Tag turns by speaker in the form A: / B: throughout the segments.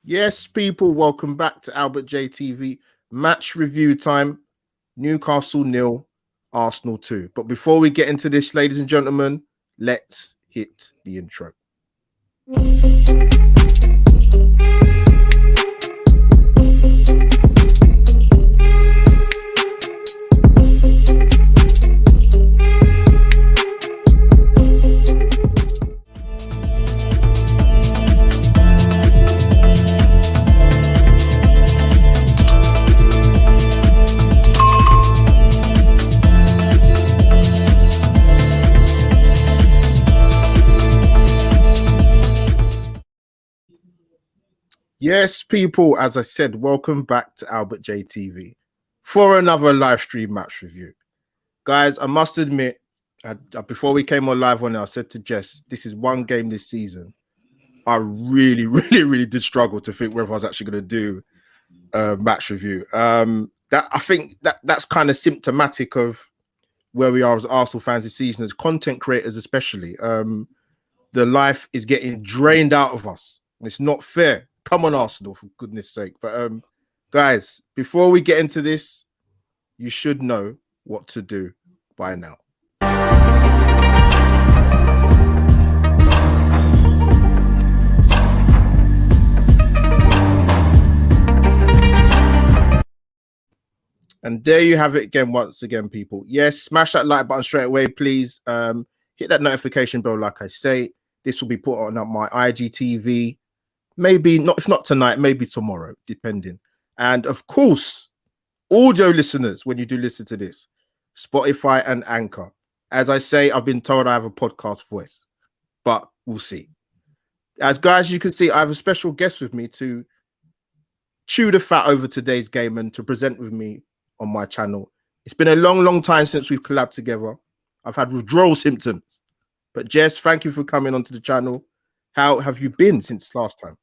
A: Yes, people, welcome back to Albert JTV match review time. Newcastle nil, Arsenal 2. But before we get into this, ladies and gentlemen, let's hit the intro. Yes, people, as I said, welcome back to Albert JTV for another live stream match review. Guys, I must admit, before we came on live on it, I said to Jess, this is one game this season I really did struggle to think whether I was actually going to do a match review. I think that's kind of symptomatic of where we are as Arsenal fans this season, as content creators especially. The life is getting drained out of us. And it's not fair. Come on, Arsenal, for goodness sake. But guys, before we get into this, you should know what to do by now. And there you have it again, once again, people. Yes, smash that like button straight away, please. Hit that notification bell, like I say. This will be put on my IGTV. Maybe not, if not tonight, maybe tomorrow, depending. And of course, audio listeners, when you do listen to this, Spotify and Anchor. As I say, I've been told I have a podcast voice, but we'll see. As guys, you can see, I have a special guest with me to chew the fat over today's game and to present with me on my channel. It's been a long time since we've collabed together. I've had withdrawal symptoms. But Jess, thank you for coming onto the channel. How have you been since last time?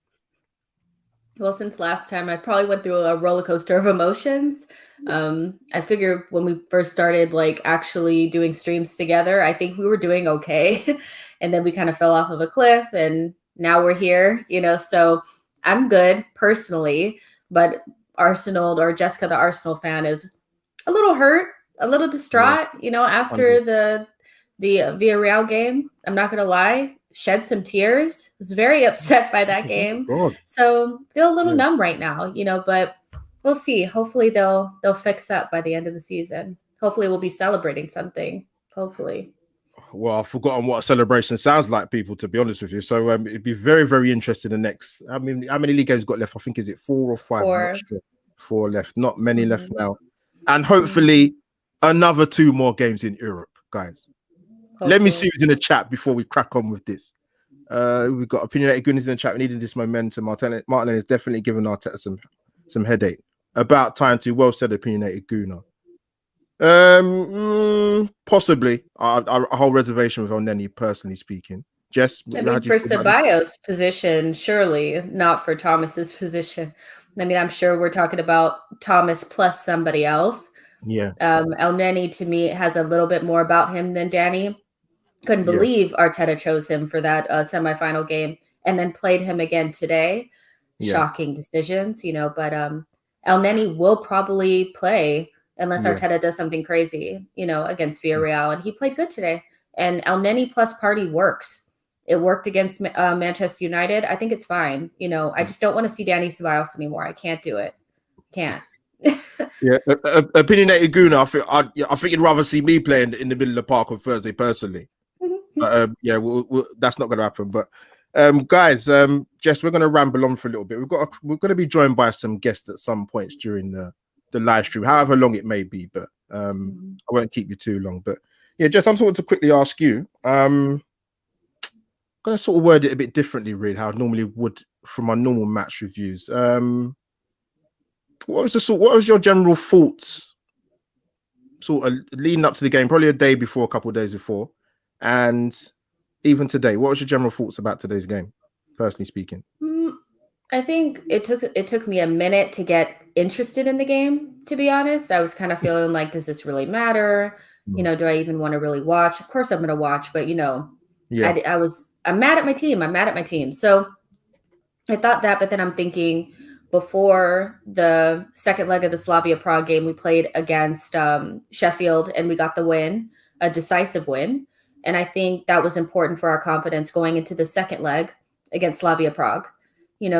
B: Well, since last time, I probably went through a roller coaster of emotions. I figured when we first started actually doing streams together, I think we were doing okay. And then we kind of fell off of a cliff and now we're here, so I'm good personally, but Arsenal, or Jessica, the Arsenal fan, is a little hurt, a little distraught, after the Villarreal game. I'm not going to lie. Shed some tears. Was very upset by that game. So feel a little numb right now, but we'll see. Hopefully they'll fix up by the end of the season. Hopefully we'll be celebrating something. Hopefully.
A: Well, I've forgotten what a celebration sounds like, people, to be honest with you. So it'd be very interesting the next. I mean, how many league games got left? I think, is it 4 or 5?
B: 4.
A: I'm not sure. 4 left. Not many left now. And hopefully another 2 more games in Europe, guys. Let me see who's in the chat before we crack on with this. We've got opinionated goodness in the chat. We needed this momentum. Martin is definitely giving Arteta some headache. About time to. Well said, opinionated Gooner. Possibly. A whole reservation with Elneny, personally speaking. Jess,
B: I mean, for Ceballos' position, surely not for Thomas's position. I mean, I'm sure we're talking about Thomas plus somebody else.
A: Yeah.
B: Elneny, to me, has a little bit more about him than Danny. Couldn't believe Arteta chose him for that semifinal game and then played him again today. Shocking decisions, but Elneny will probably play unless Arteta does something crazy, against Villarreal. And he played good today. And Elneny plus Partey works. It worked against Manchester United. I think it's fine. I just don't want to see Danny Ceballos anymore. I can't do it. Can't.
A: Opinionated Guna. I think you'd rather see me playing in the middle of the park on Thursday, personally. But that's not going to happen. But guys, Jess, we're going to ramble on for a little bit. We're going to be joined by some guests at some points during the live stream, however long it may be. But I won't keep you too long. But yeah, Jess, I'm sort of to quickly ask you. I'm going to sort of word it a bit differently, really, how I normally would from my normal match reviews. What was your general thoughts, sort of leading up to the game, probably a day before, a couple of days before, and even today? What was your general thoughts about today's game, personally speaking?
B: I think it took me a minute to get interested in the game, to be honest. I was kind of feeling like, does this really matter? Do I even want to really watch? Of course I'm going to watch, but I'm mad at my team. So I thought that, but then I'm thinking before the second leg of the Slavia Prague game, we played against Sheffield and we got the win, a decisive win. And I think that was important for our confidence going into the second leg against Slavia Prague.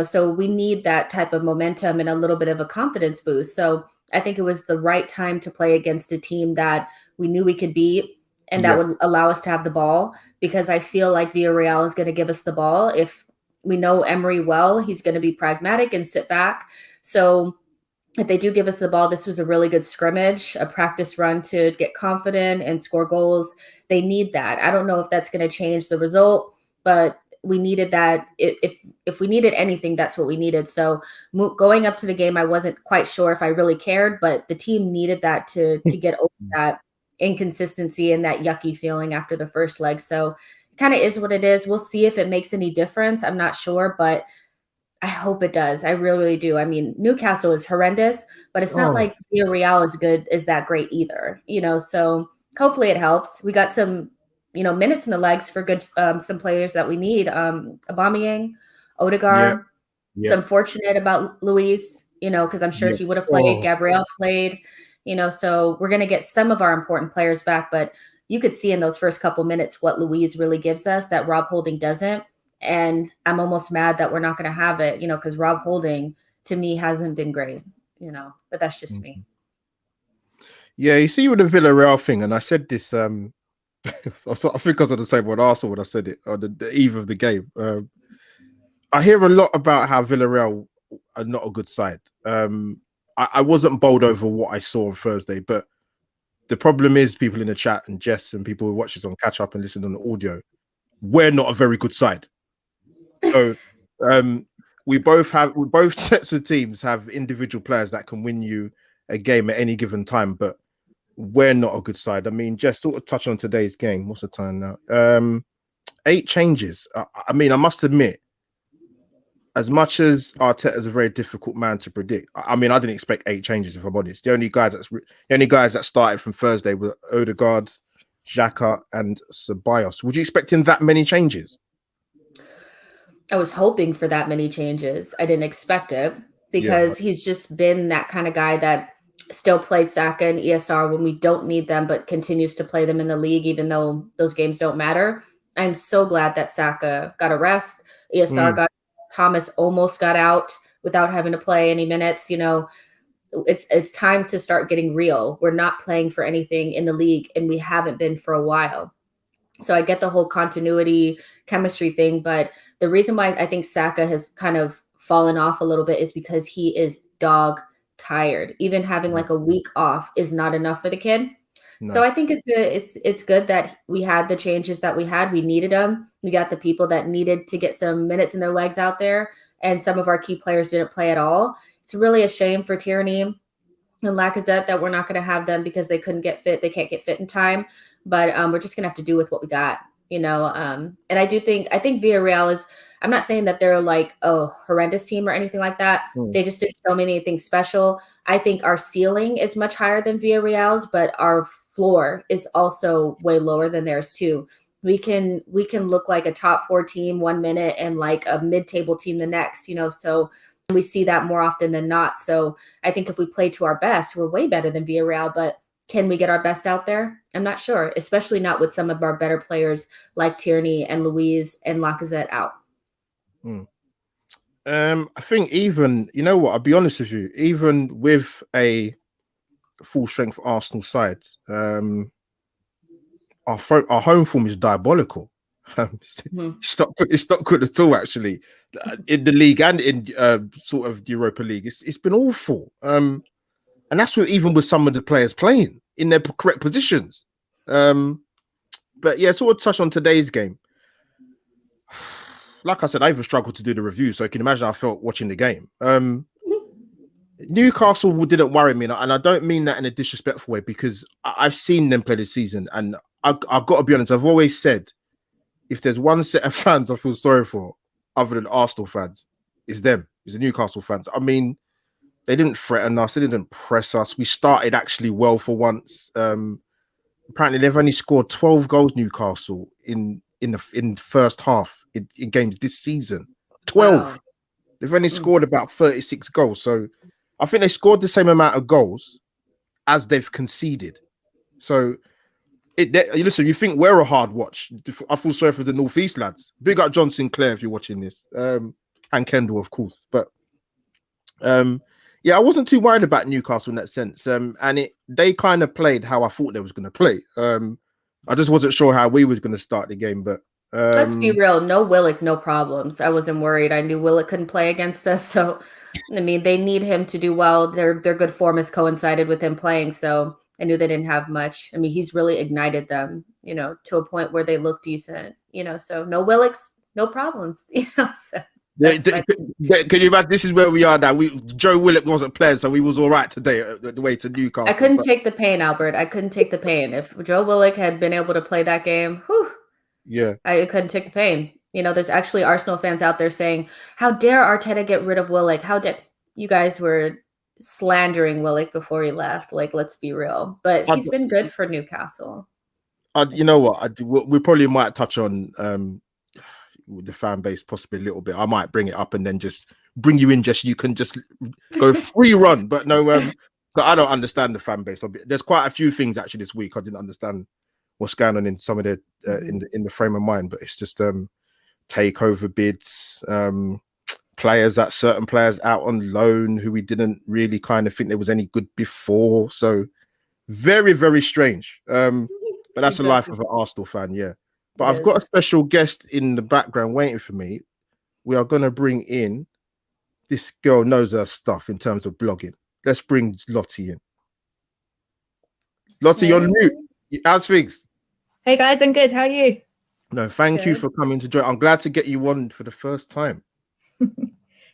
B: So we need that type of momentum and a little bit of a confidence boost. So I think it was the right time to play against a team that we knew we could beat and that would allow us to have the ball, because I feel like Villarreal is going to give us the ball. If we know Emery well, he's going to be pragmatic and sit back. So if they do give us the ball, this was a really good scrimmage, a practice run to get confident and score goals. They need that. I don't know if that's going to change the result, but we needed that. If we needed anything, that's what we needed. So going up to the game, I wasn't quite sure if I really cared, but the team needed that to get over that inconsistency and that yucky feeling after the first leg. So it kind of is what it is. We'll see if it makes any difference. I'm not sure, but I hope it does. I really, really do. I mean, Newcastle is horrendous, but it's not like Villarreal is that great either, so hopefully it helps. We got some, minutes in the legs for good, some players that we need. Aubameyang, Odegaard. It's unfortunate about Luis, because I'm sure he would have played. Gabriel played, so we're going to get some of our important players back, but you could see in those first couple minutes what Luis really gives us that Rob Holding doesn't. And I'm almost mad that we're not going to have it, because Rob Holding to me hasn't been great, but that's just me.
A: Yeah, you see with the Villarreal thing, and I said this, I think I was on the same one Arsenal when I said it on the eve of the game. I hear a lot about how Villarreal are not a good side. I wasn't bowled over what I saw on Thursday, but the problem is people in the chat and Jess and people who watch this on catch up and listen on the audio, we're not a very good side. So we both sets of teams have individual players that can win you a game at any given time, but we're not a good side. I mean, just sort of touch on today's game. What's the time now? 8 changes. I mean, I must admit, as much as Arteta is a very difficult man to predict, I mean, I didn't expect 8 changes, if I'm honest. The only guys that started from Thursday were Odegaard, Xhaka, and Ceballos. Would you expect him that many changes?
B: I was hoping for that many changes. I didn't expect it because he's just been that kind of guy that still plays Saka and ESR when we don't need them, but continues to play them in the league, even though those games don't matter. I'm so glad that Saka got a rest. ESR got, Thomas almost got out without having to play any minutes. It's time to start getting real. We're not playing for anything in the league, and we haven't been for a while. So I get the whole continuity chemistry thing, but the reason why I think Saka has kind of fallen off a little bit is because he is dog tired. Even having like a week off is not enough for the kid. No. So I think it's good that we had the changes that we had. We needed them. We got the people that needed to get some minutes in their legs out there, and some of our key players didn't play at all. It's really a shame for Tierney and Lacazette that we're not going to have them because they couldn't get fit. They can't get fit in time, but we're just going to have to do with what we got, and I think Villarreal is, I'm not saying that they're like a horrendous team or anything like that. They just didn't show me anything special. I think our ceiling is much higher than Villarreal's, but our floor is also way lower than theirs too. We can look like a top 4 team 1 minute and like a mid-table team the next, so we see that more often than not. So I think if we play to our best, we're way better than Villarreal, but can we get our best out there? I'm not sure, especially not with some of our better players like Tierney and Luis and Lacazette out.
A: I think even, I'll be honest with you, even with a full strength Arsenal side, our home form is diabolical. It's not good at all, actually, in the league and in sort of the Europa League. It's been awful, and that's even with some of the players playing in their correct positions. But yeah, sort of touch on today's game. Like I said, I even struggled to do the review, so you can imagine how I felt watching the game. Newcastle didn't worry me, and I don't mean that in a disrespectful way, because I've seen them play this season, and I've got to be honest, I've always said, if there's one set of fans I feel sorry for, other than Arsenal fans, it's them. It's the Newcastle fans. I mean, they didn't threaten us. They didn't press us. We started actually well for once. Apparently, they've only scored 12 goals, Newcastle, in the first half in games this season. 12. Wow. They've only scored about 36 goals. So I think they scored the same amount of goals as they've conceded. So listen, you think we're a hard watch. I feel sorry for the Northeast lads. Big up John Sinclair if you're watching this. And Kendall, of course. But yeah, I wasn't too worried about Newcastle in that sense. And they kind of played how I thought they was going to play. I just wasn't sure how we was going to start the game, but
B: let's be real. No Willock, no problems. I wasn't worried. I knew Willock couldn't play against us, so I mean, they need him to do well. Their good form has coincided with him playing, so I knew they didn't have much. I mean, he's really ignited them, to a point where they look decent, So no Willocks, no problems, So.
A: Can you imagine? This is where we are now. Joe Willock wasn't playing, so we was all right today the way to Newcastle.
B: I couldn't take the pain, Albert. I couldn't take the pain. If Joe Willock had been able to play that game,
A: yeah,
B: I couldn't take the pain. There's actually Arsenal fans out there saying, "How dare Arteta get rid of Willock? How dare you guys were slandering Willock before he left? Like, let's be real." But he's been good for Newcastle.
A: You know what? We probably might touch on the fan base possibly a little bit. I might bring it up and then just bring you in. Just you can just go free run. But no, but I don't understand the fan base. There's quite a few things actually this week I didn't understand what's going on in some of the in the frame of mind. But it's just takeover bids, certain players out on loan who we didn't really kind of think there was any good before. So very, very strange. But that's the life of an Arsenal fan, yeah. But I've got a special guest in the background waiting for me. We are going to bring in, this girl knows her stuff in terms of blogging. Let's bring Lottie in. Lottie, you're new. How's things?
C: Hey guys, I'm good. How are you?
A: No, thank you for coming to join. I'm glad to get you on for the first time.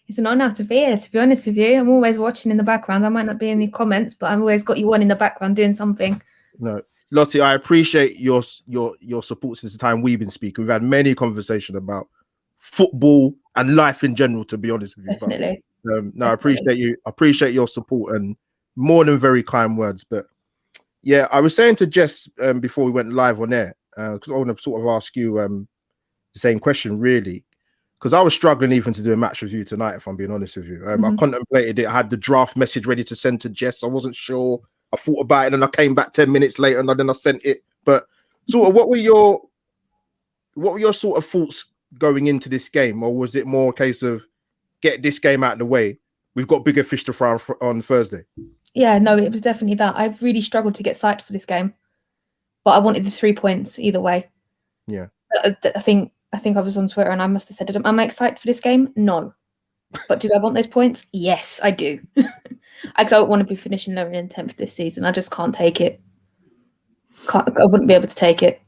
C: It's an honor to be here, to be honest with you. I'm always watching in the background. I might not be in the comments, but I've always got you on in the background doing something.
A: No, Lottie, I appreciate your support since the time we've been speaking. We've had many conversations about football and life in general, to be honest with you.
C: Definitely.
A: But, I appreciate you. I appreciate your support and more than very kind words. But yeah, I was saying to Jess before we went live on air, because I want to sort of ask you the same question, really, because I was struggling even to do a match review tonight, if I'm being honest with you. I contemplated it. I had the draft message ready to send to Jess. I wasn't sure. I thought about it and I came back 10 minutes later and then I sent it. But sort of what were your sort of thoughts going into this game? Or was it more a case of get this game out of the way? We've got bigger fish to fry on Thursday.
C: Yeah, no, it was definitely that. I've really struggled to get psyched for this game. But I wanted the 3 points either way.
A: Yeah.
C: I think I was on Twitter and I must have said, am I excited for this game? No. But do I want those points? Yes, I do. I don't want to be finishing lower in 10th this season. I just can't take it. I wouldn't be able to take it.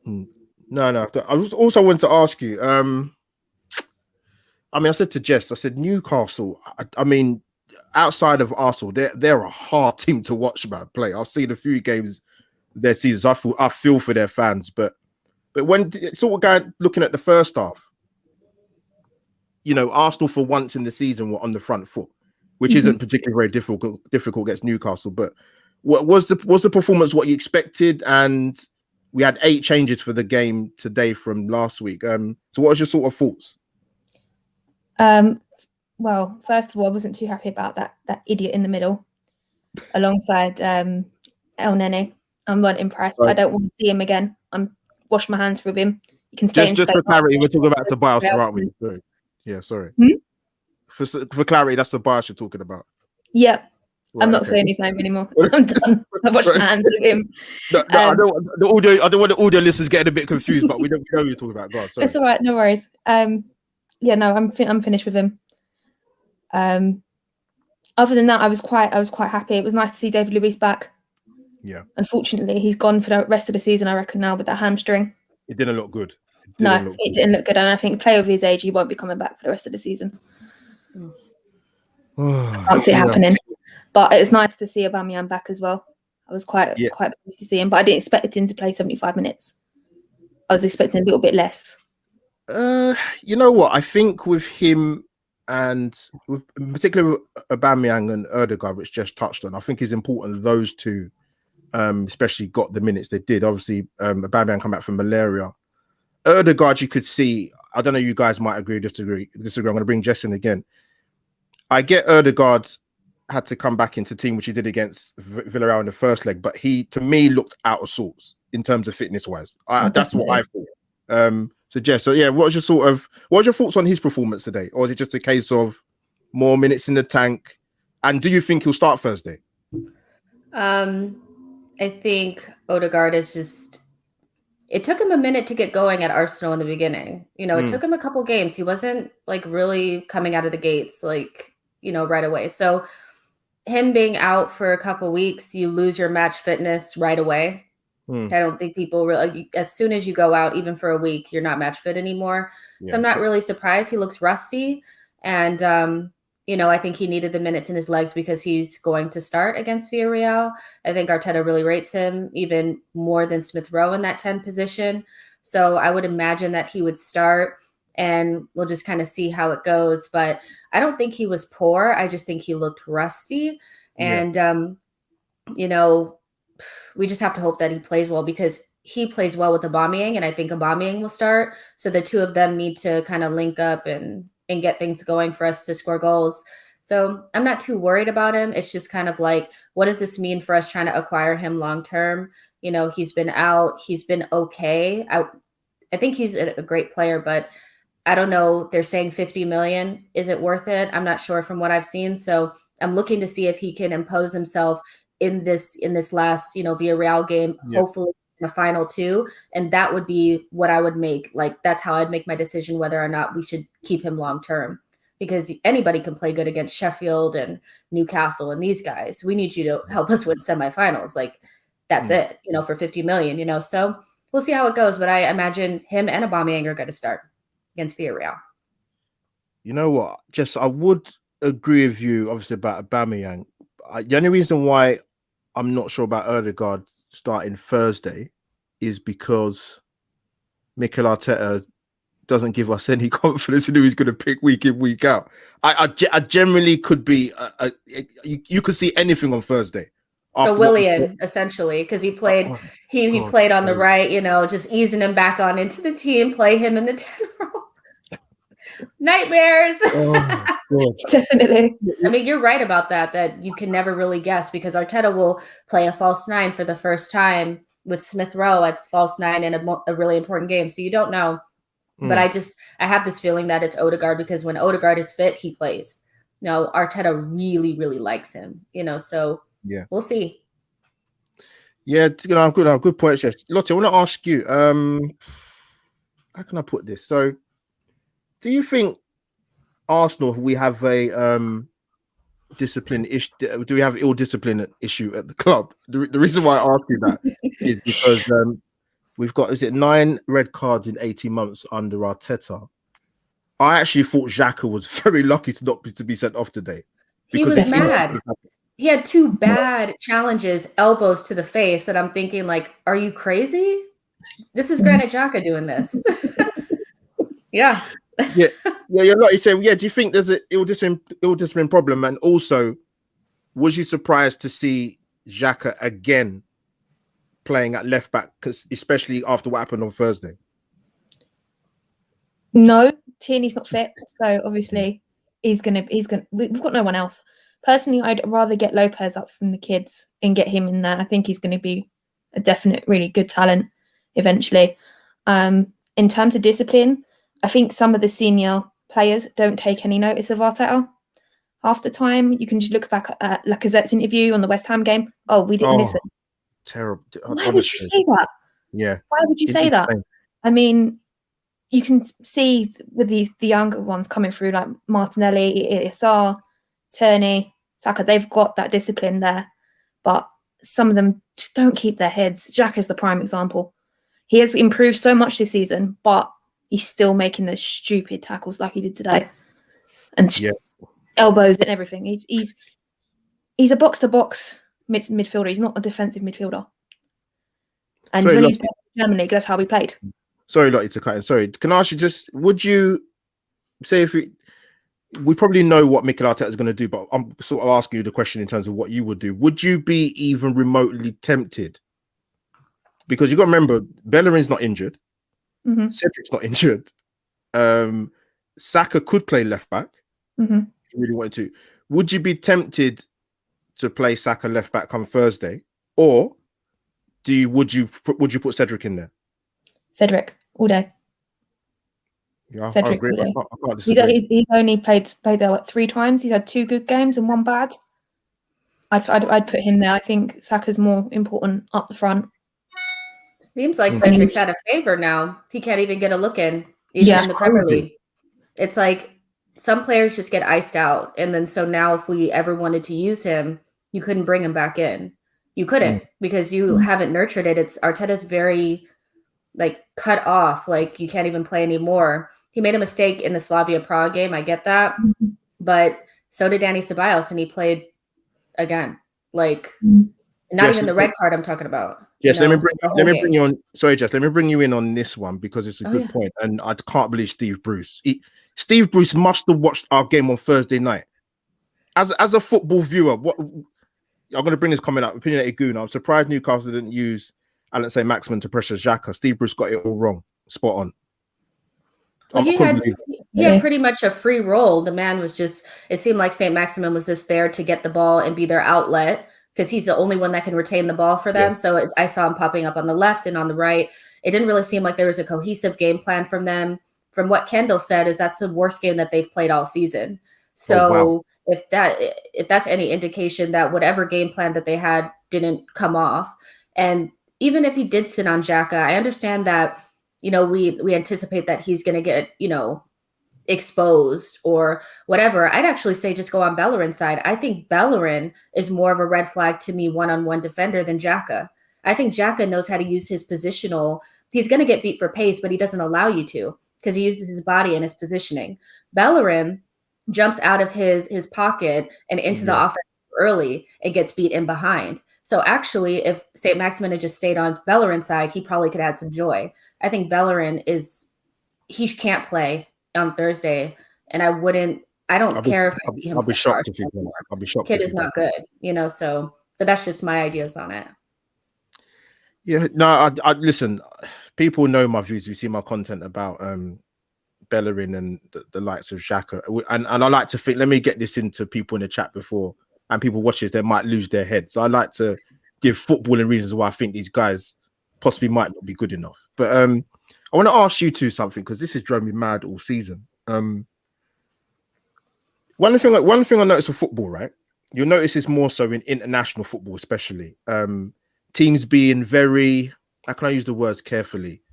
A: No. I was also wanted to ask you. I said to Jess, I said Newcastle. I mean, outside of Arsenal, they're a hard team to watch about play. I've seen a few games their seasons. I feel for their fans, but when sort of looking at the first half, Arsenal for once in the season were on the front foot, which isn't particularly very difficult against Newcastle. But what was the performance what you expected? And we had 8 changes for the game today from last week. So what was your sort of thoughts?
C: Well, first of all, I wasn't too happy about that idiot in the middle alongside El Nene. I'm not impressed. Right. I don't want to see him again. I'm wash my hands with him. You can stay
A: just for clarity, we're talking about Tobias, aren't we? Sorry. Yeah, sorry. For clarity, that's Tobias you're talking about.
C: Yep. Right, I'm not saying his name anymore. I'm done. I've washed my hands with him.
A: I don't want the audio listeners getting a bit confused, but we know what you're talking about. God, sorry.
C: It's all right, no worries. Yeah, no, I'm finished with him. Other than that, I was quite happy. It was nice to see David Luiz back.
A: Yeah.
C: Unfortunately, he's gone for the rest of the season, I reckon, now with that hamstring.
A: It didn't look good.
C: It didn't look good. And I think a player of his age, he won't be coming back for the rest of the season. I can't see it happening. But it was nice to see Aubameyang back as well. I was quite pleased to see him, but I didn't expect him to play 75 minutes. I was expecting a little bit less.
A: You know what? I think with him and particularly with Aubameyang and Ødegaard, which just touched on, I think it's important those two especially got the minutes they did. Obviously, Aubameyang come back from malaria. Ødegaard, you could see, I don't know. You guys might agree, disagree. I'm going to bring Jess in again. I get Odegaard had to come back into team, which he did against Villarreal in the first leg, but he, to me, looked out of sorts in terms of fitness wise. That's what I thought. So Jess, what's your thoughts on his performance today, or is it just a case of more minutes in the tank? And do you think he'll start Thursday?
B: I think Odegaard is just. It took him a minute to get going at Arsenal in the beginning. It took him a couple games. He wasn't like really coming out of the gates, like, right away. So him being out for a couple weeks, you lose your match fitness right away. I don't think people really, as soon as you go out, even for a week, you're not match fit anymore. Yeah, so I'm not really surprised. He looks rusty. And, I think he needed the minutes in his legs because he's going to start against Villarreal. I think Arteta really rates him even more than Smith Rowe in that 10 position. So I would imagine that he would start, and we'll just kind of see how it goes. But I don't think he was poor. I just think he looked rusty. And, we just have to hope that he plays well, because he plays well with Aubameyang, and I think Aubameyang will start. So the two of them need to kind of link up and get things going for us to score goals. So I'm not too worried about him. It's just kind of like, what does this mean for us trying to acquire him long-term? He's been out. He's been okay. I think he's a great player, but I don't know. They're saying 50 million. Is it worth it? I'm not sure from what I've seen. So I'm looking to see if he can impose himself in this last, Villarreal game, hopefully in the final two. And that would be what I would make. Like, that's how I'd make my decision whether or not we should keep him long-term, because anybody can play good against Sheffield and Newcastle and these guys. We need you to help us win semifinals. Like, that's it, for 50 million, so we'll see how it goes. But I imagine him and Aubameyang are going to start against Villarreal.
A: You know what? Just, I would agree with you, obviously, about Aubameyang. The only reason why I'm not sure about Odegaard starting Thursday is because Mikel Arteta doesn't give us any confidence in who he's going to pick week in, week out. I generally could be, you could see anything on Thursday.
B: So Willian, essentially, because he played, he played on the right, just easing him back on into the team, play him in the 10 role. Nightmares.
C: Definitely.
B: I mean, you're right about that you can never really guess, because Arteta will play a false nine for the first time with Smith Rowe as false nine in a really important game. So you don't know. But I have this feeling that it's Odegaard, because when Odegaard is fit, he plays. Arteta really, really likes him, so we'll see.
A: Yeah, good point, Jess. Lottie, I want to ask you, how can I put this? So, do you think Arsenal, we have a discipline issue? Do we have ill discipline issue at the club? The reason why I ask you that is because we've got, 9 red cards in 18 months under Arteta. I actually thought Xhaka was very lucky to be sent off today.
B: He was mad. He had 2 bad challenges, elbows to the face, that I'm thinking, like, are you crazy? This is Granit Xhaka doing this. Yeah.
A: Yeah, you're like you say. Yeah, do you think there's an ill discipline problem? And also, was you surprised to see Xhaka again playing at left back, because especially after what happened on Thursday?
C: No, Tierney's not fit, so obviously we've got no one else. Personally, I'd rather get Lopez up from the kids and get him in there. I think he's going to be a definite, really good talent eventually. In terms of discipline, I think some of the senior players don't take any notice of Arteta. Half the time, you can just look back at Lacazette's interview on the West Ham game. Oh, we didn't listen.
A: Terrible.
C: Why would you say that?
A: Yeah.
C: Why would you say that? I mean, you can see with the younger ones coming through, like Martinelli, ESR, Turney, Saka, they've got that discipline there. But some of them just don't keep their heads. Jack is the prime example. He has improved so much this season, but he's still making those stupid tackles like he did today. And elbows and everything. He's a box-to-box midfielder. He's not a defensive midfielder. And when he's playing in Germany, that's how we played.
A: Sorry, Lottie, to cut in. Sorry. Can I ask you would you say, if we probably know what Mikel Arteta is going to do, but I'm sort of asking you the question in terms of what you would do. Would you be even remotely tempted? Because you've got to remember, Bellerin's not injured.
C: Mm-hmm.
A: Cedric's not injured. Saka could play left back.
C: Mm-hmm.
A: If you really wanted to. Would you be tempted to play Saka left back come Thursday, or would you put Cedric in there?
C: Cedric all day.
A: Yeah,
C: Cedric
A: I agree.
C: all day.
A: I can't disagree.
C: He's only played there like 3 times. He's had 2 good games and 1 bad. I'd put him there. I think Saka's more important up the front.
B: Seems like Cedric's out of favor now. He can't even get a look in, even in the Premier League. It's like some players just get iced out. And then so now if we ever wanted to use him, you couldn't bring him back in. You couldn't because you haven't nurtured it. Arteta's very like cut off. Like you can't even play anymore. He made a mistake in the Slavia Prague game. I get that. But so did Danny Ceballos, and he played again. Like not even the red card I'm talking about.
A: Yes, let me bring you on. Sorry, Jess, let me bring you in on this one because it's a good point. And I can't believe Steve Bruce. Steve Bruce must have watched our game on Thursday night. As a football viewer, what I'm going to bring this comment up. Opinionated Goon. I'm surprised Newcastle didn't use Alan St. Maximin to pressure Xhaka. Steve Bruce got it all wrong. Spot on.
B: Well, he had pretty much a free role. The man was just, it seemed like St. Maximin was just there to get the ball and be their outlet because he's the only one that can retain the ball for them. Yeah. So I saw him popping up on the left and on the right. It didn't really seem like there was a cohesive game plan from them. From what Kendall said, is that's the worst game that they've played all season. So if that's any indication that whatever game plan that they had didn't come off, and even if he did sit on Xhaka, I understand that, you know, we anticipate that he's going to get, you know, exposed or whatever. I'd actually say just go on Bellerin's side. I think Bellerin is more of a red flag to me one-on-one defender than Xhaka. I think Xhaka knows how to use his positional. He's going to get beat for pace, but he doesn't allow you to because he uses his body and his positioning. Bellerin jumps out of his pocket and into the offense early and gets beat in behind. So actually, if St. Maximin had just stayed on Bellerin's side, he probably could add some joy. I think Bellerin he can't play on Thursday, and I don't care if I see him.
A: I'll be shocked if he plays. I'll be shocked.
B: Kid is not good, you know. So, but that's just my ideas on it.
A: Yeah, no, I listen. People know my views. You see my content about Bellerin and the likes of Xhaka, and I like to think. Let me get this into people in the chat before, and people watch this, they might lose their heads. So I like to give footballing reasons why I think these guys possibly might not be good enough. But I want to ask you two something because this has driven me mad all season. One thing I notice with football, right? You'll notice it's more so in international football, especially teams being very, how can I use the words carefully,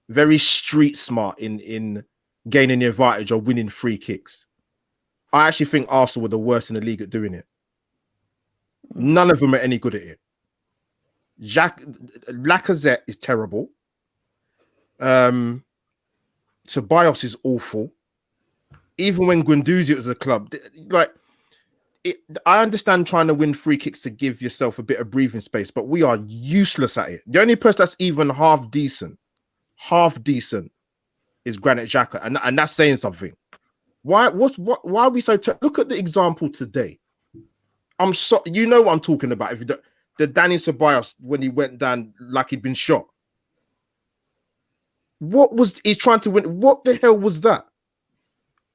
A: very street smart in gaining the advantage of winning free kicks. I actually think Arsenal were the worst in the league at doing it. None of them are any good at it. Lacazette is terrible. Ceballos is awful. Even when Guendouzi was a club, I understand trying to win free kicks to give yourself a bit of breathing space, but we are useless at it. The only person that's even half decent is Granit Xhaka, and that's saying something. Why are we so? Look at the example today. You know what I'm talking about. If the Danny Ceballos when he went down like he'd been shot. He's trying to win? What the hell was that?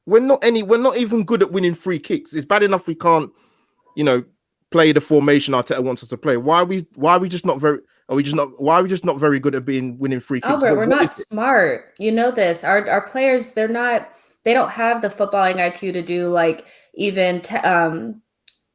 A: We're not even good at winning free kicks. It's bad enough we can't, play the formation Arteta wants us to play. Why are we just not very good at winning free kicks?
B: Albert, we're not smart. You know this. Our players, they don't have the footballing IQ to do like even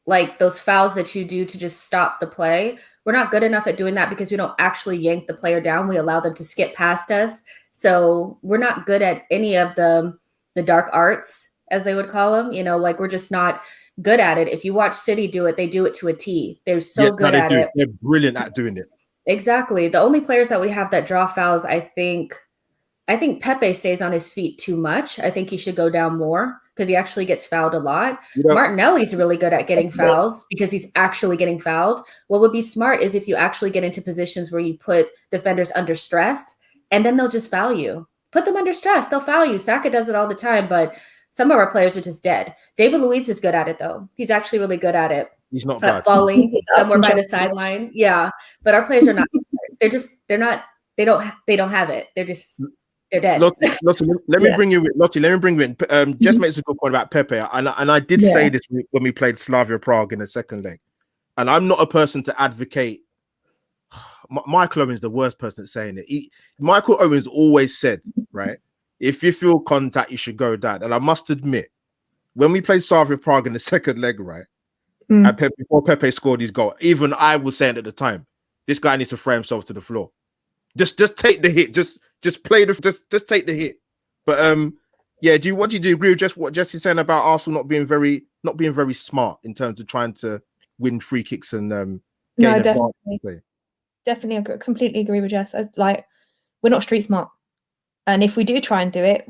B: like those fouls that you do to just stop the play. We're not good enough at doing that because we don't actually yank the player down. We allow them to skip past us. So we're not good at any of the dark arts, as they would call them. Like we're just not good at it. If you watch City do it, they do it to a T. They're so good at it.
A: They're brilliant at doing it.
B: Exactly. The only players that we have that draw fouls, I think Pepe stays on his feet too much. I think he should go down more because he actually gets fouled a lot. Martinelli's really good at getting fouls because he's actually getting fouled. What would be smart is if you actually get into positions where you put defenders under stress and then they'll just foul you. Put them under stress. They'll foul you. Saka does it all the time, but some of our players are just dead. David Luiz is good at it, though. He's actually really good at it.
A: He's not bad.
B: Falling somewhere by the sideline. Yeah, but our players are not. They don't have it. They're They're dead.
A: Lottie, let me bring you in. Lottie, let me bring you in. Jess makes a good point about Pepe, and I did say this when we played Slavia Prague in the second leg. And I'm not a person to advocate. Michael Owen's the worst person at saying it. Michael Owen's always said, right, if you feel contact, you should go down. And I must admit, when we played Slavia Prague in the second leg, right, and before Pepe scored his goal, even I was saying at the time, this guy needs to throw himself to the floor. Just take the hit. Just play just take the hit. But yeah, do you agree with just what Jesse's saying about Arsenal not being very smart in terms of trying to win free kicks and gain advantage?
C: Definitely completely agree with Jess. Like, we're not street smart, and if we do try and do it,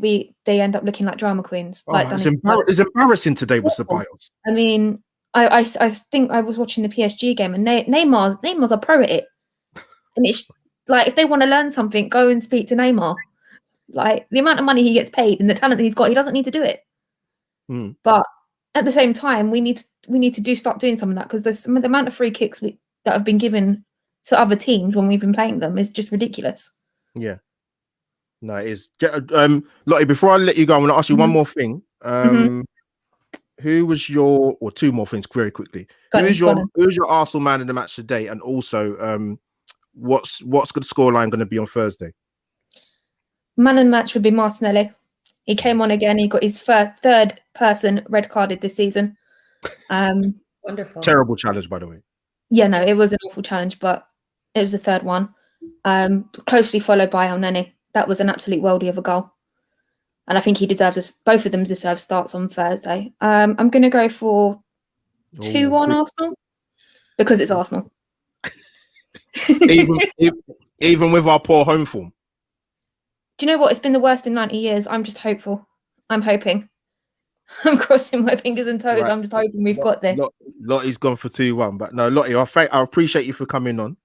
C: they end up looking like drama queens.
A: It's embarrassing today with Ceballos.
C: I mean, I think I was watching the PSG game, and Neymar's a pro at it, and it's like, if they want to learn something, go and speak to Neymar. Like, the amount of money he gets paid and the talent that he's got, he doesn't need to do it. But at the same time, we need to start doing some of that, because the amount of free kicks that have been given to other teams when we've been playing them is just ridiculous. Yeah.
A: No, it is. Lottie, before I let you go, I'm going to ask you one more thing. Who was or two more things very quickly. Who's your Arsenal man in the match today? And also, what's the scoreline going to be on Thursday?
C: Man in the match would be Martinelli. He came on again. He got his third person red carded this season.
B: Wonderful.
A: Terrible challenge, by the way.
C: Yeah, no, it was an awful challenge, but it was the third one. Closely followed by El Neni. That was an absolute worldie of a goal. And I think both of them deserve starts on Thursday. I'm going to go for 2-1 Arsenal, because it's Arsenal.
A: even with our poor home form.
C: Do you know what? It's been the worst in 90 years. I'm just hopeful. I'm hoping. I'm crossing my fingers and toes. Right. I'm just hoping we've got this.
A: Lottie's gone for 2-1. But no, Lottie, I appreciate you for coming on.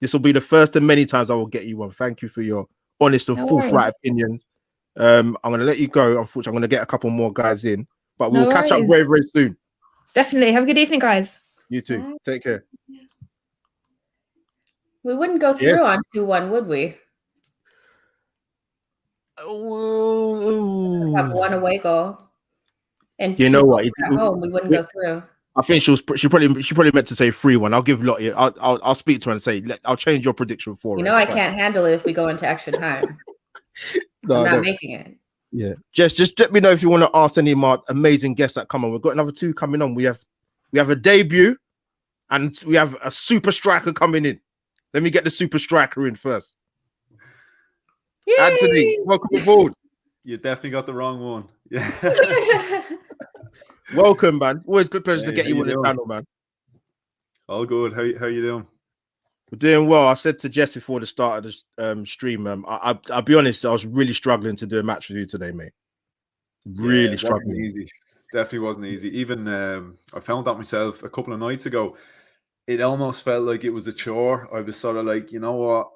A: This will be the first of many times I will get you on. Thank you for your honest and forthright opinions. I'm going to let you go. Unfortunately, I'm going to get a couple more guys in. But we'll catch up very, very soon.
C: Definitely. Have a good evening, guys.
A: You too. Bye. Take care.
B: We wouldn't go through on 2-1, would we? Have one away goal, and
A: you know what?
B: At home, we wouldn't go through.
A: I think she probably meant to say 3-1. I'll give Lottie. I'll speak to her and say I'll change your prediction for her.
B: I can't handle it if we go into extra time. I'm not making it.
A: Yeah, just let me know if you want to ask any of my amazing guests that come on. We've got another 2 coming on. We have a debut, and we have a super striker coming in. Let me get the super striker in first. Yay! Anthony, welcome aboard.
D: You definitely got the wrong one. Yeah.
A: Welcome, man. Always good pleasure to get you on the channel, man.
D: All good. How you doing?
A: We're doing well. I said to Jess before the start of the stream, I'll be honest, I was really struggling to do a match with you today, mate. Really struggling.
D: Easy. Definitely wasn't easy. Even I found that myself a couple of nights ago. It almost felt like it was a chore. I was sort of like, you know what?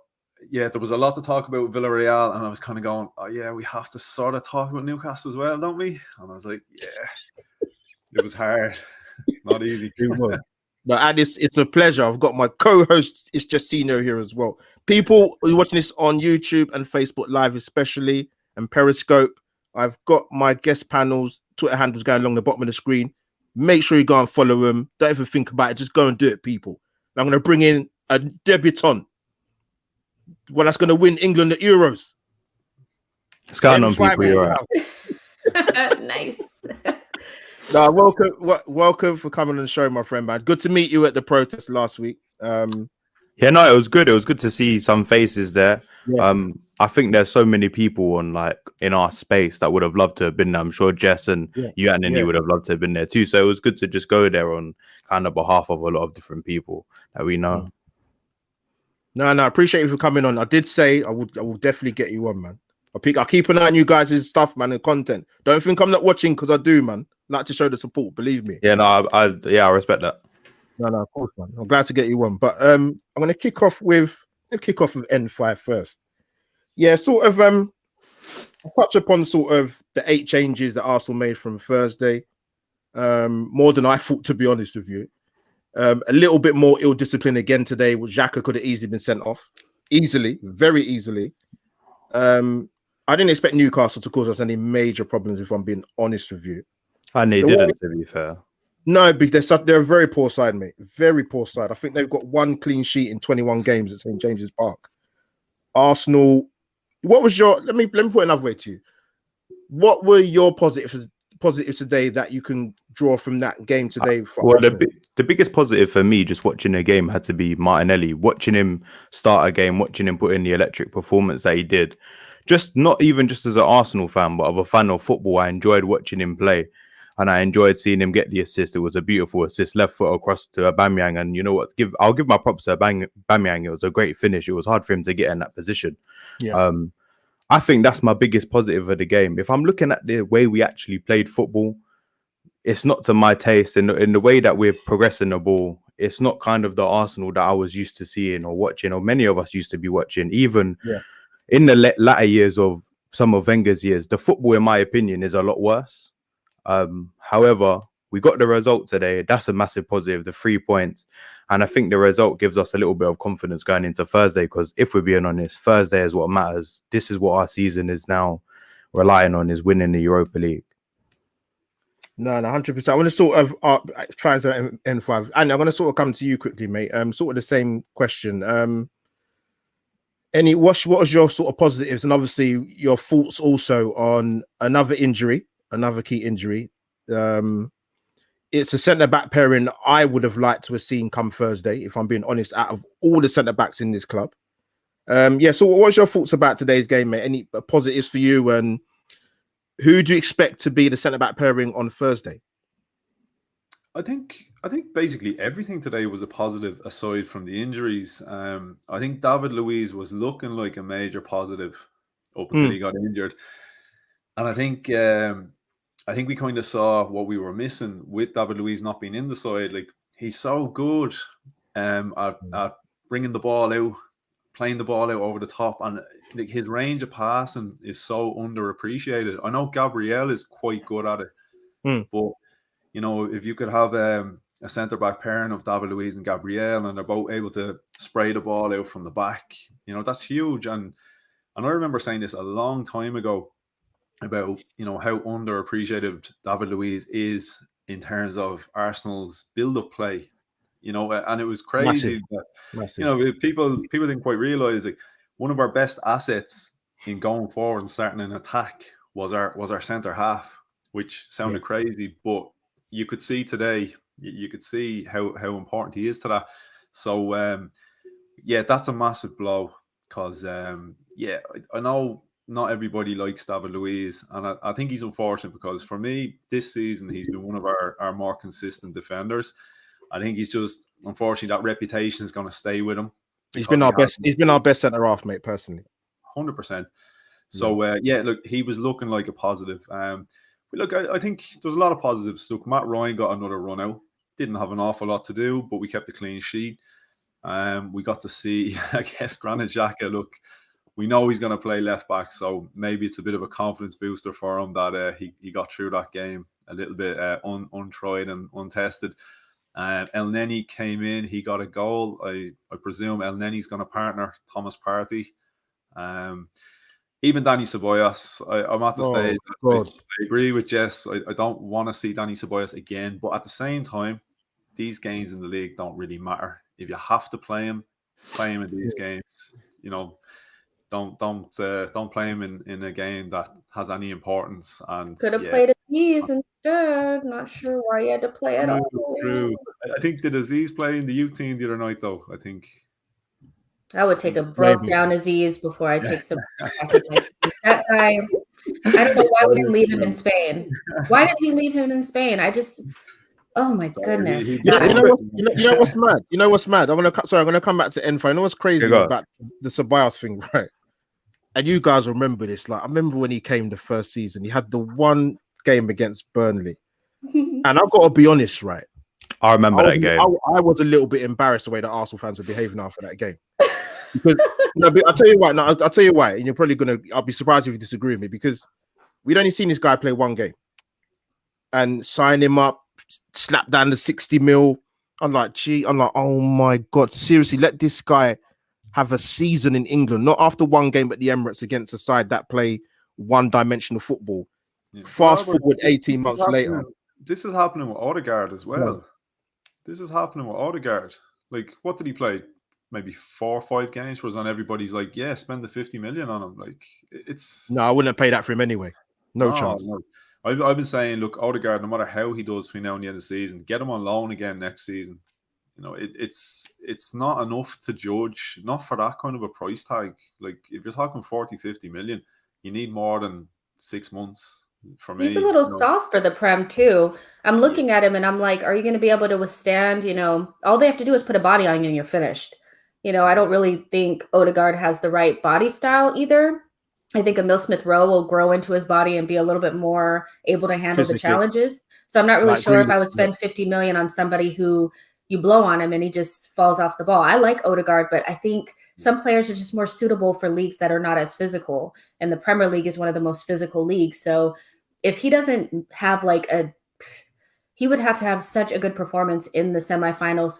D: Yeah, there was a lot to talk about with Villarreal, and I was kind of going, oh yeah, we have to sort of talk about Newcastle as well, don't we? And I was like, yeah, it was hard, not easy.
A: But and it's a pleasure. I've got my co-host, it's Justino here as well. People who are watching this on YouTube and Facebook Live especially, and Periscope, I've got my guest panels, Twitter handles going along the bottom of the screen. Make sure you go and follow them. Don't even think about it. Just go and do it, people. I'm going to bring in a debutant. One that's going to win England the Euros.
E: It's going on, people. You're right.
B: Nice.
A: No, welcome for coming on the show, my friend, man. Good to meet you at the protest last week.
E: Yeah, no, it was good. It was good to see some faces there. Yeah. I think there's so many people in our space that would have loved to have been there. I'm sure Jess and you and Indy would have loved to have been there too. So it was good to just go there on kind of behalf of a lot of different people that we know.
A: No, I appreciate you for coming on. I did say I will definitely get you on, man. I'll keep an eye on you guys' stuff, man, and content. Don't think I'm not watching, because I do, man. I like to show the support, believe me.
E: Yeah, no, I respect that.
A: No, of course, man. I'm glad to get you on. But I'm gonna kick off with N5 first. Yeah, sort of I'll touch upon sort of the 8 changes that Arsenal made from Thursday. More than I thought, to be honest with you. A little bit more ill discipline again today, which Xhaka could have easily been sent off. Very easily. I didn't expect Newcastle to cause us any major problems, if I'm being honest with you.
E: And they didn't, to be fair.
A: No, because they're a very poor side, mate. Very poor side. I think they've got 1 clean sheet in 21 games at St. James's Park. Arsenal. What was your? Let me put it another way to you. What were your positives today that you can draw from that game today?
E: Well, the biggest positive for me just watching the game had to be Martinelli. Watching him start a game, watching him put in the electric performance that he did. Just not even just as an Arsenal fan, but of a fan of football. I enjoyed watching him play, and I enjoyed seeing him get the assist. It was a beautiful assist, left foot across to Aubameyang, and you know what? I'll give my props to Aubameyang. It was a great finish. It was hard for him to get in that position.
A: Yeah.
E: I think that's my biggest positive of the game. If I'm looking at the way we actually played football, it's not to my taste. In the way that we're progressing the ball, it's not kind of the Arsenal that I was used to seeing or watching, or many of us used to be watching. Even in the latter years of some of Wenger's years, the football, in my opinion, is a lot worse. However, we got the result today. That's a massive positive, the 3 points. And I think the result gives us a little bit of confidence going into Thursday, because if we're being honest, Thursday is what matters. This is what our season is now relying on, is winning the Europa League.
A: No, 100%. I want to sort of try and N5. And I'm going to sort of come to you quickly, mate. Sort of the same question. What was your sort of positives, and obviously your thoughts also on another key injury? It's a centre-back pairing I would have liked to have seen come Thursday, if I'm being honest, out of all the centre-backs in this club. So what's your thoughts about today's game, mate? Any positives for you, and who do you expect to be the centre-back pairing on Thursday?
D: I think basically everything today was a positive, aside from the injuries. I think David Luiz was looking like a major positive up until he got injured. And I think we kind of saw what we were missing with David Luiz not being in the side. Like, he's so good at bringing the ball out, playing the ball out over the top, and like, his range of passing is so underappreciated. I know Gabriel is quite good at it, but you know, if you could have a centre-back pairing of David Luiz and Gabriel, and they're both able to spray the ball out from the back, you know, that's huge. And I remember saying this a long time ago about, you know, how underappreciated David Luiz is in terms of Arsenal's build-up play, you know, and it was crazy.
A: Massive.
D: You know, people didn't quite realise, like, one of our best assets in going forward and starting an attack was our centre half, which sounded crazy, but you could see today, you could see how important he is to that. So that's a massive blow, because I know not everybody likes David Luiz, and I think he's unfortunate, because for me this season he's been one of our more consistent defenders. I think he's just, unfortunately, that reputation is going to stay with him.
A: He's been our best centre half, mate, personally.
D: 100%. So look, he was looking like a positive. Look, I think there's a lot of positives. Look, Matt Ryan got another run out. Didn't have an awful lot to do, but we kept a clean sheet. We got to see, I guess, Granit Xhaka. Look, we know he's going to play left back, so maybe it's a bit of a confidence booster for him that he got through that game a little bit untried and untested. El Neni came in, he got a goal. I presume El Neni's going to partner Thomas Partey. Even Dani Ceballos, I'm at the stage. I agree with Jess. I don't want to see Dani Ceballos again, but at the same time, these games in the league don't really matter. If you have to play him in these games. You know, don't play him in a game that has any importance. And
B: could have played Aziz instead. Not sure why he had to play at all.
D: True. I think, did Aziz play in the youth team the other night though? I think.
B: I would take a broke down Aziz before I take some back in my team. That guy, I don't know why we didn't leave him in Spain. Why did we leave him in Spain? Oh my goodness.
A: You know what's mad? You know what's mad? I'm gonna come back to N5. You know what's crazy about the Ceballos thing, right? And you guys remember this. Like, I remember when he came the first season, he had the one game against Burnley. And I've got to be honest, right?
E: I remember that game.
A: I was a little bit embarrassed the way that Arsenal fans were behaving after that game. Because I'll tell you why. No, I'll tell you why. And you're probably I'll be surprised if you disagree with me, because we'd only seen this guy play one game and sign him up, slap down the 60 mil. I'm like, oh my God, seriously, let this guy have a season in England, not after one game at the Emirates against a side that play one-dimensional football.
D: Yeah.
A: Fast
D: Robert,
A: forward 18 months later.
D: This is happening with Odegaard as well.
A: Yeah.
D: This is happening with Odegaard. Like, what did he play? Maybe 4 or 5 games was on everybody's like, yeah, spend the 50 million on him. Like, it's
A: No, I wouldn't pay that for him anyway. No chance.
D: No. I've been saying, look, Odegaard, no matter how he does between now and the end of the season, get him on loan again next season. You know, it's not enough to judge, not for that kind of a price tag. Like, if you're talking 40, 50 million, you need more than 6 months for me.
B: He's a little soft for the Prem too. I'm looking at him and I'm like, are you going to be able to withstand, you know, all they have to do is put a body on you and you're finished. You know, I don't really think Odegaard has the right body style either. I think Emile Smith-Rowe will grow into his body and be a little bit more able to handle the challenges. So I'm not really sure if I would spend 50 million on somebody who you blow on him and he just falls off the ball. I like Odegaard, but I think some players are just more suitable for leagues that are not as physical. And the Premier League is one of the most physical leagues. So if he doesn't have he would have to have such a good performance in the semifinal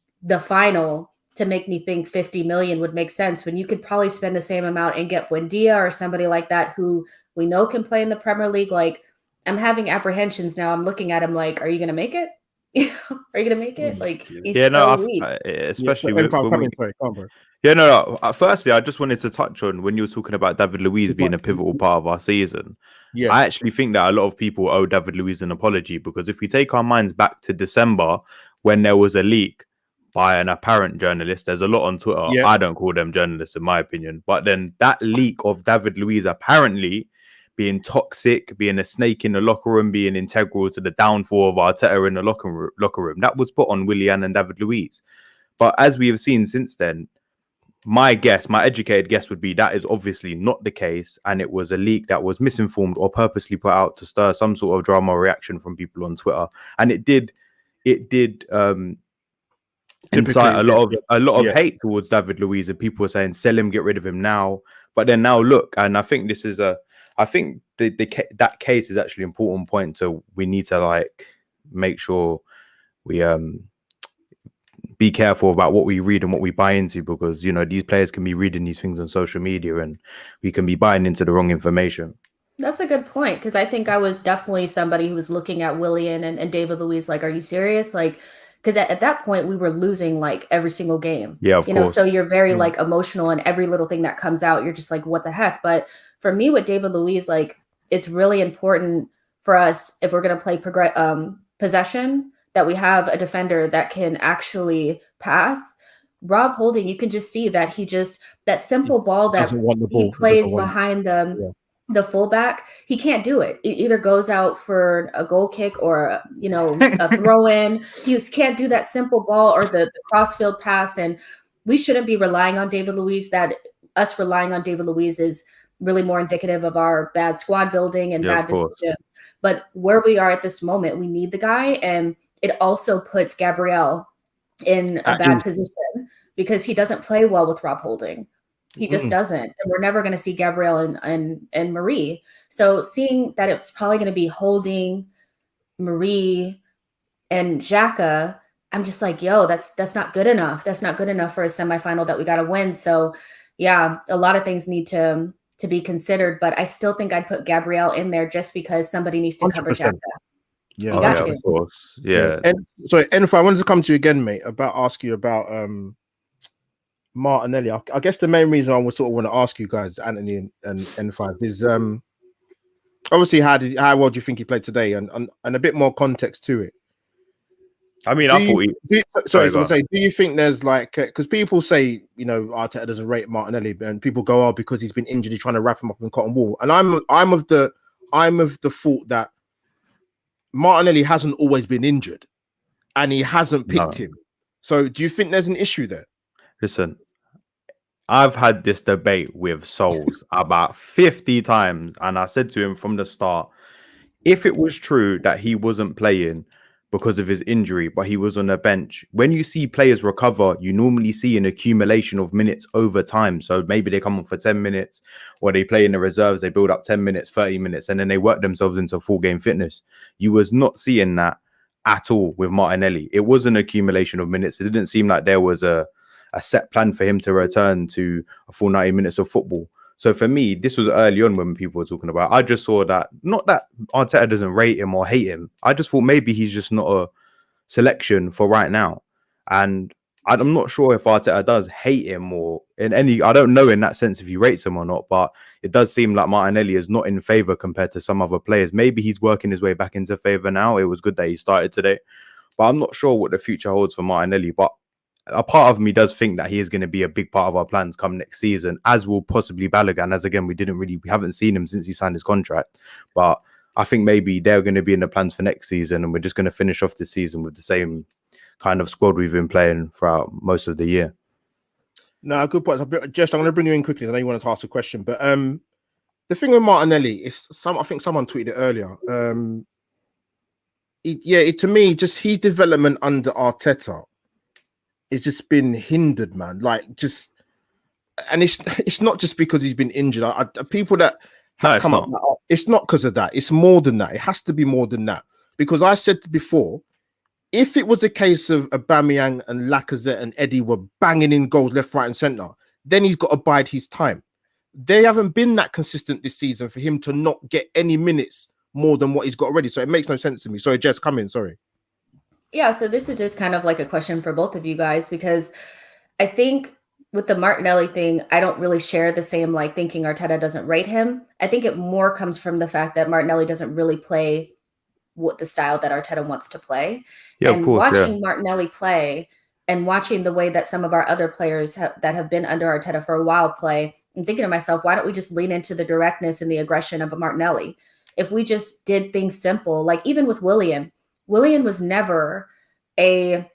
B: / the final to make me think 50 million would make sense, when you could probably spend the same amount and get Buendia or somebody like that who we know can play in the Premier League. Like, I'm having apprehensions now. I'm looking at him like, are you going to make it? Are you going to make it? Like, he's weak.
E: Especially firstly, I just wanted to touch on when you were talking about David Luiz being a pivotal part of our season. Yeah, I actually think that a lot of people owe David Luiz an apology, because if we take our minds back to December when there was a leak by an apparent journalist, there's a lot on Twitter. Yeah. I don't call them journalists in my opinion, but then that leak of David Luiz apparently being toxic, being a snake in the locker room, being integral to the downfall of Arteta in the locker room, that was put on Willian and David Luiz. But as we have seen since then, my educated guess would be that is obviously not the case, and it was a leak that was misinformed or purposely put out to stir some sort of drama or reaction from people on Twitter, and it did incite a lot of hate towards David Luiz, and people were saying sell him, get rid of him now. But then now look, and I think this is that case is actually an important point. So we need to make sure we be careful about what we read and what we buy into, because you know these players can be reading these things on social media and we can be buying into the wrong information.
B: That's a good point, because I think I was definitely somebody who was looking at Willian and David Luiz like, are you serious? Like, because at that point we were losing every single game.
E: Yeah, of course.
B: So you're very emotional, and every little thing that comes out, you're just like, what the heck? But for me with David Luiz, it's really important for us, if we're going to play possession, that we have a defender that can actually pass. Rob Holding, you can just see that that simple ball that he plays behind the fullback, he can't do it. It either goes out for a goal kick or a throw in. He can't do that simple ball or the crossfield pass. And we shouldn't be relying on David Luiz. That us relying on David Luiz is really more indicative of our bad squad building and bad decisions. But where we are at this moment, we need the guy, and it also puts Gabriel in a bad position because he doesn't play well with Rob Holding. He just doesn't. And we're never going to see Gabriel and Marie. So seeing that it's probably going to be Holding, Marie, and Xhaka, I'm just like, yo, that's not good enough. That's not good enough for a semifinal that we got to win. So yeah, a lot of things need to be considered, but I still think I'd put Gabriel in there just because somebody needs to 100%. Cover Xhaka.
E: Yeah, of course. Yeah.
A: And so, if I wanted to come to you again, mate, ask you about Martinelli. I guess the main reason I would sort of want to ask you guys, Anthony and N5, is obviously how well do you think he played today, and a bit more context to it.
E: I mean, do you think there's because people say Arteta doesn't rate Martinelli, and people go, because he's been injured, he's trying to wrap him up in cotton wool, and I'm of the thought that Martinelli hasn't always been injured, and he hasn't picked him. So do you think there's an issue there? Listen, I've had this debate with Souls about 50 times, and I said to him from the start, if it was true that he wasn't playing because of his injury, but he was on the bench, when you see players recover, you normally see an accumulation of minutes over time. So maybe they come on for 10 minutes, or they play in the reserves, they build up 10 minutes, 30 minutes, and then they work themselves into full game fitness. You was not seeing that at all with Martinelli. It was an accumulation of minutes. It didn't seem like there was a set plan for him to return to a full 90 minutes of football. So for me, this was early on when people were talking about. I just saw that, not that Arteta doesn't rate him or hate him. I just thought maybe he's just not a selection for right now. And I'm not sure if Arteta does hate him or in any. I don't know in that sense if he rates him or not. But it does seem like Martinelli is not in favour compared to some other players. Maybe he's working his way back into favour now. It was good that he started today, but I'm not sure what the future holds for Martinelli. But a part of me does think that he is going to be a big part of our plans come next season, as will possibly Balogun. As again, we haven't seen him since he signed his contract, but I think maybe they're going to be in the plans for next season, and we're just going to finish off this season with the same kind of squad we've been playing throughout most of the year.
A: No, good point. Jess, I'm going to bring you in quickly. I know you wanted to ask a question, but the thing with Martinelli is I think someone tweeted it earlier. To me, just his development under Arteta, it's just been hindered, man. And it's not just because he's been injured. People that have come up, it's not because of that. It's more than that. It has to be more than that. Because I said before, if it was a case of Aubameyang and Lacazette and Eddie were banging in goals left, right, and centre, then he's got to bide his time. They haven't been that consistent this season for him to not get any minutes more than what he's got already. So it makes no sense to me. Sorry, Jess, come in. Sorry.
B: Yeah, so this is just kind of like a question for both of you guys, because I think with the Martinelli thing, I don't really share the same thinking Arteta doesn't rate him. I think it more comes from the fact that Martinelli doesn't really play what the style that Arteta wants to play.
E: Yeah,
B: and
E: of course,
B: watching Martinelli play and watching the way that some of our other players that have been under Arteta for a while play, and thinking to myself, why don't we just lean into the directness and the aggression of a Martinelli? If we just did things simple, like even with Willian was never a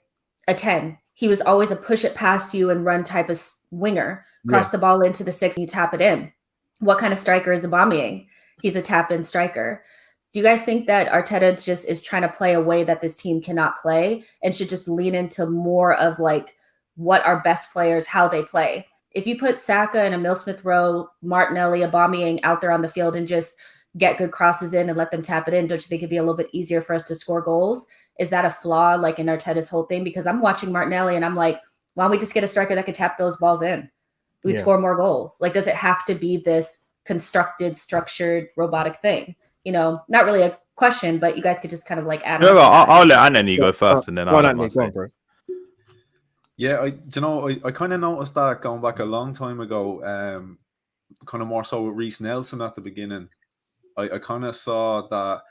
B: 10. He was always a push it past you and run type of winger, cross the ball into the 6 and you tap it in. What kind of striker is Aubameyang? He's a tap in striker. Do you guys think that Arteta just is trying to play a way that this team cannot play and should just lean into more of what our best players, how they play? If you put Saka and Emile Smith-Rowe, Martinelli, Aubameyang out there on the field and just get good crosses in and let them tap it in, don't you think it'd be a little bit easier for us to score goals? Is that a flaw in Arteta's whole thing? Because I'm watching Martinelli and I'm like, why don't we just get a striker that can tap those balls in? We score more goals. Does it have to be this constructed, structured, robotic thing? Not really a question, but you guys could just kind of add.
E: No, I'll let Anthony go first, and then I'll go, bro.
D: Yeah, I kind of noticed that going back a long time ago, kind of more so with Reece Nelson at the beginning. I kind of saw that,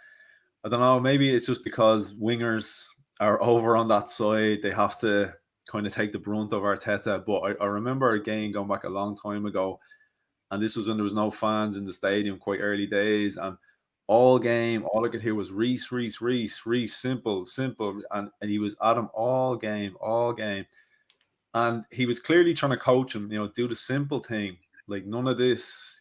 D: I don't know, maybe it's just because wingers are over on that side. They have to kind of take the brunt of Arteta. But I remember a game going back a long time ago, and this was when there was no fans in the stadium, quite early days. And all game, all I could hear was Reece, simple. And he was at him all game. And he was clearly trying to coach him, do the simple thing. None of this,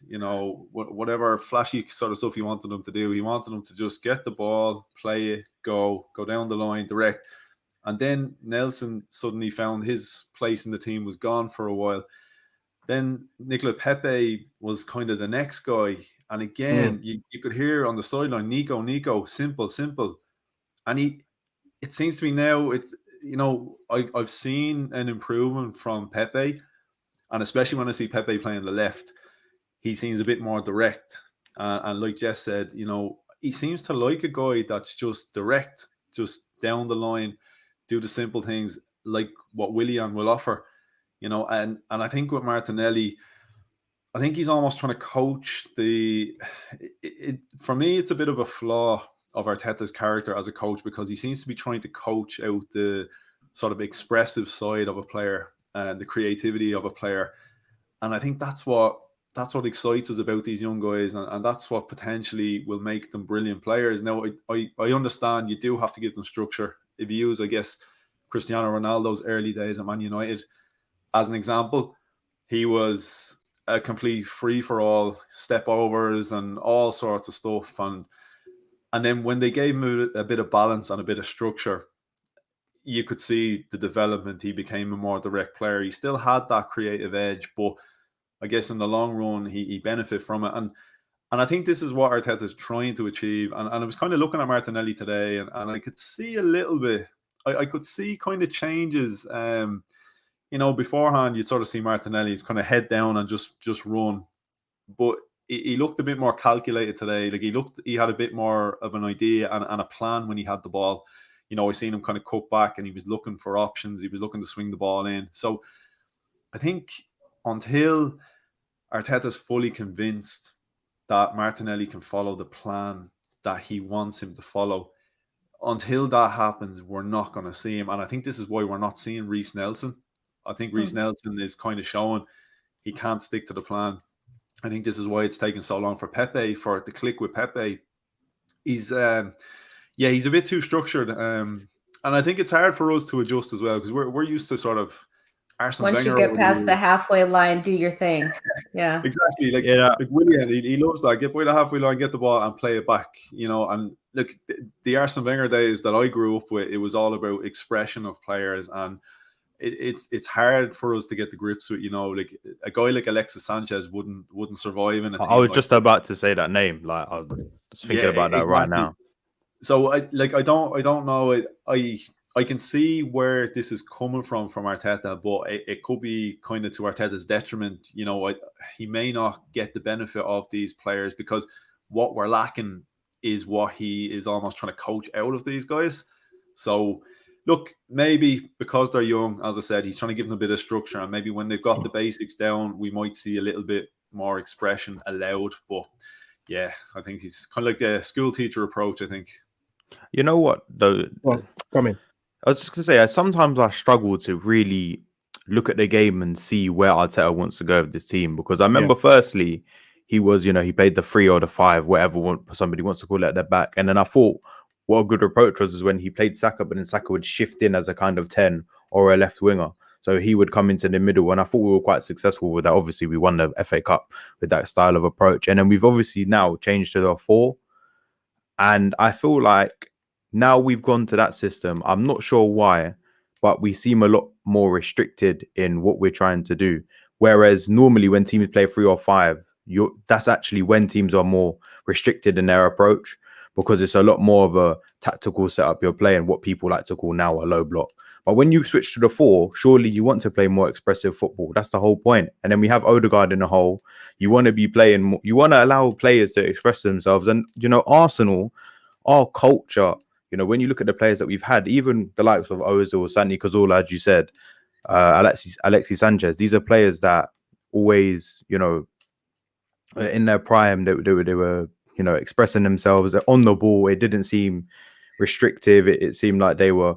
D: whatever flashy sort of stuff he wanted them to do. He wanted them to just get the ball, play it, go down the line, direct. And then Nelson suddenly found his place in the team was gone for a while. Then Nicola Pepe was kind of the next guy. And again, you could hear on the sideline, Nico, simple. And it seems to me now, I've seen an improvement from Pepe. And especially when I see Pepe playing the left, he seems a bit more direct. And like Jess said, he seems to like a guy that's just direct, just down the line, do the simple things like what Willian will offer. And I think with Martinelli, I think he's almost trying to coach for me, it's a bit of a flaw of Arteta's character as a coach, because he seems to be trying to coach out the sort of expressive side of a player and the creativity of a player. And I think that's what excites us about these young guys, and that's what potentially will make them brilliant players. Now, I understand you do have to give them structure. If you use, I guess, Cristiano Ronaldo's early days at Man United as an example, he was a complete free-for-all, step overs and all sorts of stuff. And then when they gave him a bit of balance and a bit of structure, you could see the development. He became a more direct player. He still had that creative edge, but I guess in the long run, he benefited from it. And I think this is what Arteta is trying to achieve. And I was kind of looking at Martinelli today, and I could see a little bit, I could see kind of changes. Beforehand, you'd sort of see Martinelli's kind of head down and just run. but he looked a bit more calculated today. Like he had a bit more of an idea and a plan when he had the ball. You know, I seen him kind of cut back and he was looking for options. He was looking to swing the ball in. So I think until Arteta's fully convinced that Martinelli can follow the plan that he wants him to follow, until that happens, we're not going to see him. And I think this is why we're not seeing Reece Nelson. I think Reece Nelson is kind of showing he can't stick to the plan. I think this is why it's taken so long for Pepe, for it to click with Pepe. He's a bit too structured. And I think it's hard for us to adjust as well, because we're used to sort of Arsene
B: Once
D: Wenger
B: you get past the halfway line, do your thing. Yeah.
D: Exactly. Like Willian, he loves that. Get by the halfway line, get the ball and play it back, you know. And look, the Arsene Wenger days that I grew up with, it was all about expression of players, and it's hard for us to get the grips with, you know, like a guy like Alexis Sanchez wouldn't survive in a team.
E: I was just about to say that name. Like I was thinking about that right now.
D: So I don't know. I can see where this is coming from Arteta, but it could be kind of to Arteta's detriment. You know, he may not get the benefit of these players, because what we're lacking is what he is almost trying to coach out of these guys. So look, maybe because they're young, as I said, he's trying to give them a bit of structure, and maybe when they've got the basics down, we might see a little bit more expression allowed. But yeah, I think he's kind of like the school teacher approach, I think.
E: You know what, though?
A: Well, come in.
E: I was just going to say, sometimes I struggle to really look at the game and see where Arteta wants to go with this team, because I remember firstly, he was, you know, he played the 3 or the 5, whatever somebody wants to call it, at their back. And then I thought what a good approach was when he played Saka, but then Saka would shift in as a kind of 10 or a left winger. So he would come into the middle, and I thought we were quite successful with that. Obviously, we won the FA Cup with that style of approach. And then we've obviously now changed to the 4. And I feel like now we've gone to that system. I'm not sure why, but we seem a lot more restricted in what we're trying to do. Whereas normally when teams play 3 or 5, that's actually when teams are more restricted in their approach, because it's a lot more of a tactical setup you're playing, what people like to call now a low block. But when you switch to the 4, surely you want to play more expressive football. That's the whole point. And then we have Odegaard in the hole. You want to be playing more, you want to allow players to express themselves. And, you know, Arsenal, our culture, you know, when you look at the players that we've had, even the likes of Ozil, Santi Cazorla, as you said, Alexis Sanchez, these are players that always, you know, in their prime, they were, you know, expressing themselves on the ball. It didn't seem restrictive. It seemed like they were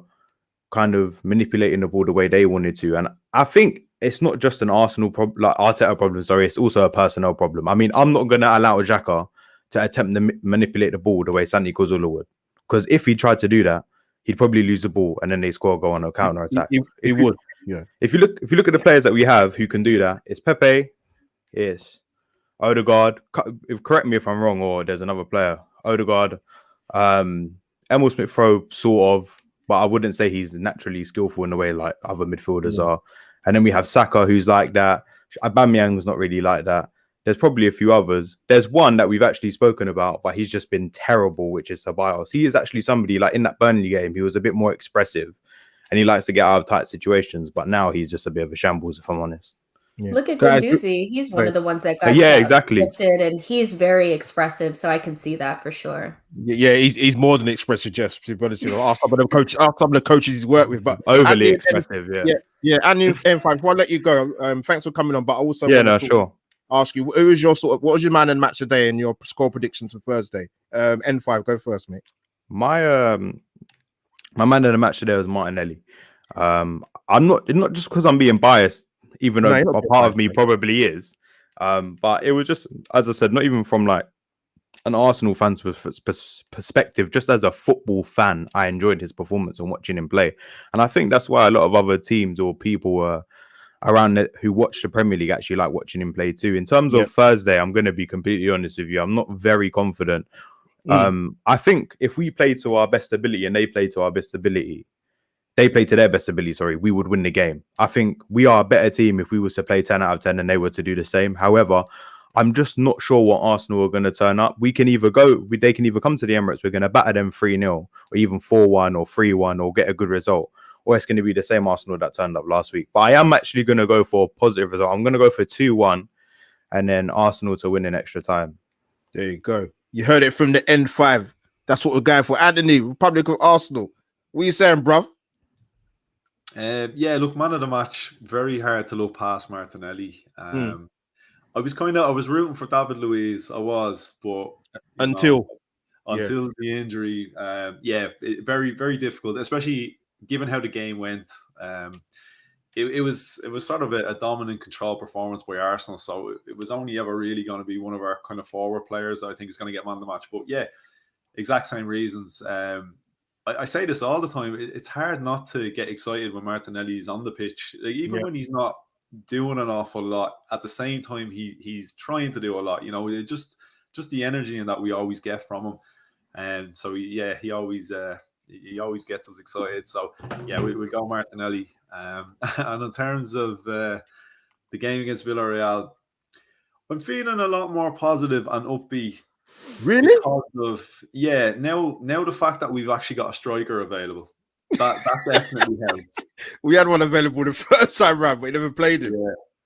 E: kind of manipulating the ball the way they wanted to. And I think it's not just an Arsenal problem, like Arteta problem, sorry, it's also a personnel problem. I mean, I'm not going to allow Xhaka to attempt to manipulate the ball the way Santi Cazorla would. Because if he tried to do that, he'd probably lose the ball and then they score a goal on a counter attack.
A: He would, yeah.
E: If you look at the players that we have who can do that, it's Pepe, it's Odegaard. Correct me if I'm wrong, or there's another player. Odegaard, Emil Smith-Rowe, sort of, but I wouldn't say he's naturally skillful in the way like other midfielders are. And then we have Saka, who's like that. Aubameyang's not really like that. There's probably a few others. There's one that we've actually spoken about, but he's just been terrible, which is Ceballos. He is actually somebody, like in that Burnley game, he was a bit more expressive and he likes to get out of tight situations, but now he's just a bit of a shambles, if I'm honest.
B: Yeah. Look at Guendouzi. He's one of the ones that got
E: exactly
B: lifted, and he's very expressive, so I can see that for sure.
A: Yeah, he's more than expressive, Jeff. To be honest, you know, ask some of the coaches he's worked with, but
E: overly expressive.
A: Yeah. And M5, before I let you go, thanks for coming on. But also,
E: sure.
A: Ask you, what was your man and match today and your score predictions for Thursday? N5, go first, mate.
E: My man in the match today was Martinelli. I'm not just because I'm being biased, even though a part of me probably is. But it was just, as I said, not even from like an Arsenal fan's perspective, just as a football fan, I enjoyed his performance and watching him play. And I think that's why a lot of other teams or people around it who watch the Premier League actually like watching him play too. In terms of Thursday, I'm going to be completely honest with you. I'm not very confident. I think if we play to our best ability and they play to our best ability, they play to their best ability, we would win the game. I think we are a better team if we were to play 10 out of 10 and they were to do the same. However, I'm just not sure what Arsenal are going to turn up. They can either come to the Emirates, we're going to batter them 3-0 or even 4-1 or 3-1 or get a good result. Or it's going to be the same Arsenal that turned up last week. But I am actually going to go for a positive result. I'm going to go for 2-1. and then Arsenal to win in extra time.
A: There you go. You heard it from the N5. That's what we're going for. Anthony, Republic of Arsenal. What are you saying, bruv?
D: Yeah, look, man of the match, very hard to look past Martinelli. I was rooting for David Luiz. I was, but
A: Until
D: the injury, very, very difficult, especially given how the game went. It was sort of a dominant control performance by Arsenal, so it was only ever really going to be one of our kind of forward players that I think is going to get man of the match. But yeah, exact same reasons. I say this all the time. It's hard not to get excited when Martinelli is on the pitch, like, even when he's not doing an awful lot. At the same time, he's trying to do a lot. Just the energy and that we always get from him. And so yeah, he always gets us excited. So yeah, we go Martinelli. And in terms of the game against Villarreal, I'm feeling a lot more positive and upbeat.
A: Really?
D: Because of now the fact that we've actually got a striker available, that definitely helps.
A: We had one available the first time round, but we never played it.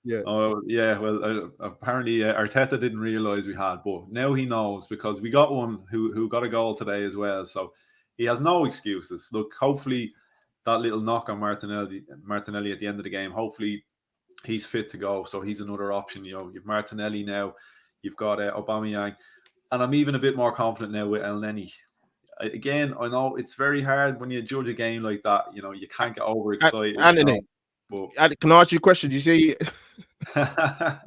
A: Yeah.
D: Oh yeah. Well, apparently Arteta didn't realize we had, but now he knows because we got one who got a goal today as well. So he has no excuses. Look, hopefully that little knock on Martinelli at the end of the game. Hopefully he's fit to go. So he's another option. You've Martinelli now. You've got Aubameyang. And I'm even a bit more confident now with El Neni. Again, I know it's very hard when you judge a game like that. You can't get overexcited.
A: Anthony, can I ask you a question? Do you see? I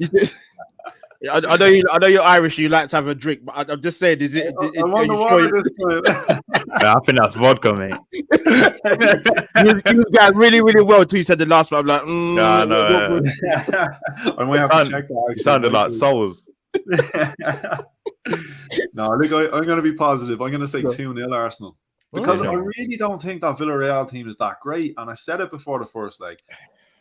A: know you're Irish. You like to have a drink, but I'm just saying, is it?
D: I'm on the water this time.
E: Yeah, I think that's vodka, mate.
A: you got really, really well until you said the last one. I'm like,
E: no.
D: I might have to check that.
E: It sounded like souls.
D: No, look, I'm going to be positive. I'm going to say 2-0 Arsenal. Because I really don't think that Villarreal team is that great. And I said it before the first leg.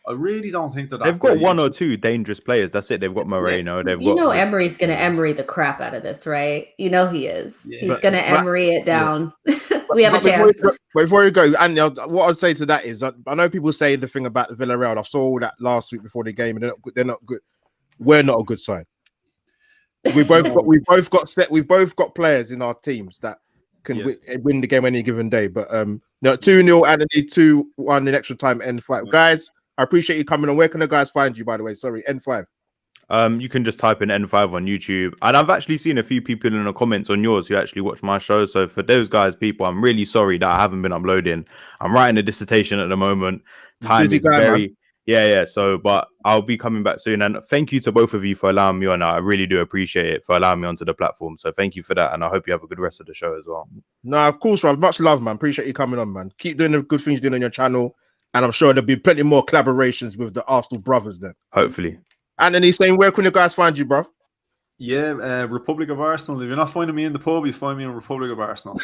D: I really don't think that
E: they've got one or two dangerous players. That's it. They've got Moreno.
B: Emery's going to Emery the crap out of this, right? He's going to Emery it down. We have a chance.
A: Before you go, and what I'd say to that is, I know people say the thing about the Villarreal. I saw all that last week before the game, and they're not good. We're not a good side. We've both got players in our teams that can win the game any given day. But 2-0 and 2-1 in extra time N5. Guys, I appreciate you coming on. Where can the guys find you, by the way? Sorry, N5.
E: You can just type in N5 on YouTube. And I've actually seen a few people in the comments on yours who actually watch my show. So for those guys, people, I'm really sorry that I haven't been uploading. I'm writing a dissertation at the moment. Time is very... Yeah. So, but I'll be coming back soon. And thank you to both of you for allowing me on. I really do appreciate it for allowing me onto the platform. So thank you for that. And I hope you have a good rest of the show as well.
A: No, of course, Rob. Much love, man. Appreciate you coming on, man. Keep doing the good things you're doing on your channel. And I'm sure there'll be plenty more collaborations with the Arsenal brothers then.
E: Hopefully.
A: Anthony, saying, where can you guys find you, bro?
D: Yeah, Republic of Arsenal. If you're not finding me in the pub, you find me in Republic of Arsenal.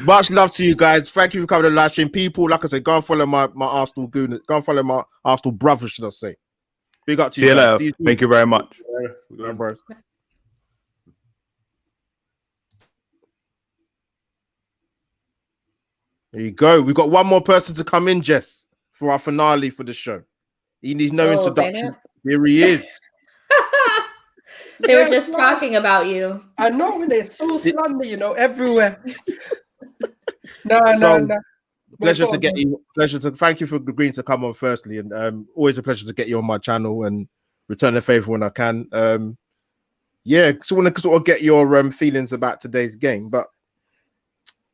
A: Much love to you guys. Thank you for coming to the live stream. People, like I said, go and follow my Arsenal goon. Go and follow my Arsenal brothers, should I say. Big up to you.
E: See you later. Thank you very much.
A: Yeah, bro. There you go. We've got one more person to come in, Jess, for our finale for the show. He needs no introduction. Here he is.
B: They were just talking about you.
F: I know, they're so slander, everywhere. No.
A: Pleasure to get you. Thank you for agreeing to come on firstly, and always a pleasure to get you on my channel and return the favor when I can. So I want to sort of get your feelings about today's game, but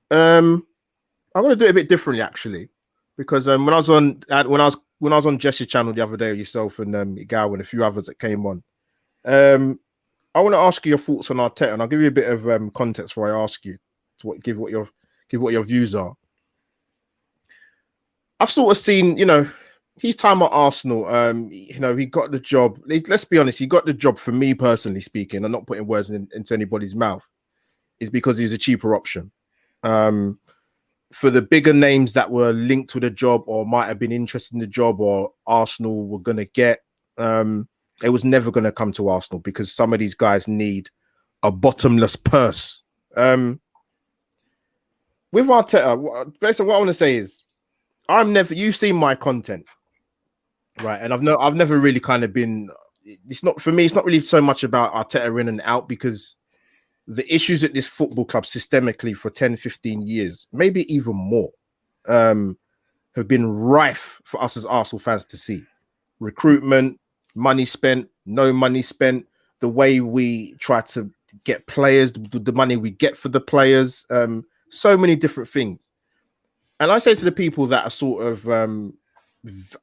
A: I'm going to do it a bit differently actually, because when I was on Jess's channel the other day, yourself and Igal and a few others that came on, I want to ask you your thoughts on Arteta, and I'll give you a bit of context before I ask you to give what your views are. I've sort of seen, his time at Arsenal. He got the job. Let's be honest, he got the job for me personally speaking. I'm not putting words into anybody's mouth. Is because he was a cheaper option. For the bigger names that were linked to the job or might have been interested in the job or Arsenal were going to get, it was never going to come to Arsenal because some of these guys need a bottomless purse. With Arteta, basically what I want to say is, you've seen my content. Right, and I've never really kind of been. It's not for me. It's not really so much about Arteta in and out, because the issues at this football club systemically for 10, 15 years, maybe even more, have been rife for us as Arsenal fans to see. Recruitment, money spent, no money spent, the way we try to get players, the money we get for the players, so many different things. And I say to the people that are sort of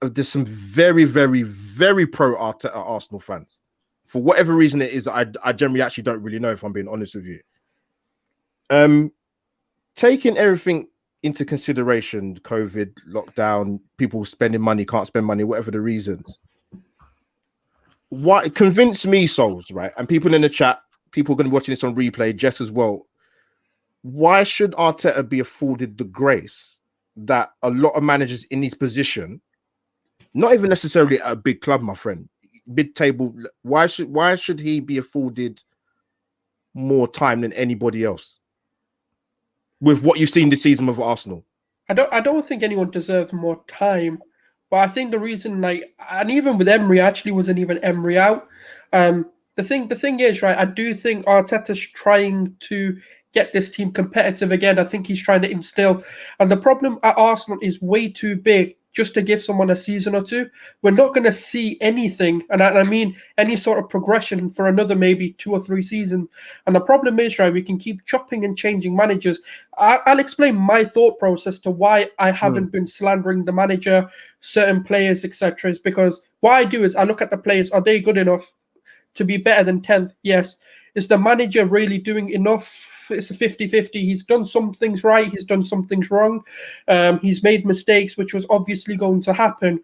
A: there's some very, very, very pro Arteta Arsenal fans. For whatever reason it is, I generally actually don't really know, if I'm being honest with you. Taking everything into consideration, COVID, lockdown, people spending money, can't spend money, whatever the reasons. What convince me, souls, right? And people in the chat, people are going to be watching this on replay, Jess as well. Why should Arteta be afforded the grace that a lot of managers in his position, not even necessarily at a big club, my friend, mid-table, why should he be afforded more time than anybody else with what you've seen this season with Arsenal?
F: I don't think anyone deserves more time, but I think the reason, like, and even with Emery, actually wasn't even Emery out. The thing is, right, I do think Arteta's trying to get this team competitive again. I think he's trying to instill, and the problem at Arsenal is way too big just to give someone a season or two. We're not going to see anything, and I mean any sort of progression for another maybe 2 or 3 seasons. And the problem is, right, we can keep chopping and changing managers. I'll explain my thought process to why I haven't been slandering the manager, certain players, etc. Is because what I do is I look at the players. Are they good enough to be better than 10th? Yes. Is the manager really doing enough? It's a 50-50. He's done some things right. He's done some things wrong. He's made mistakes, which was obviously going to happen.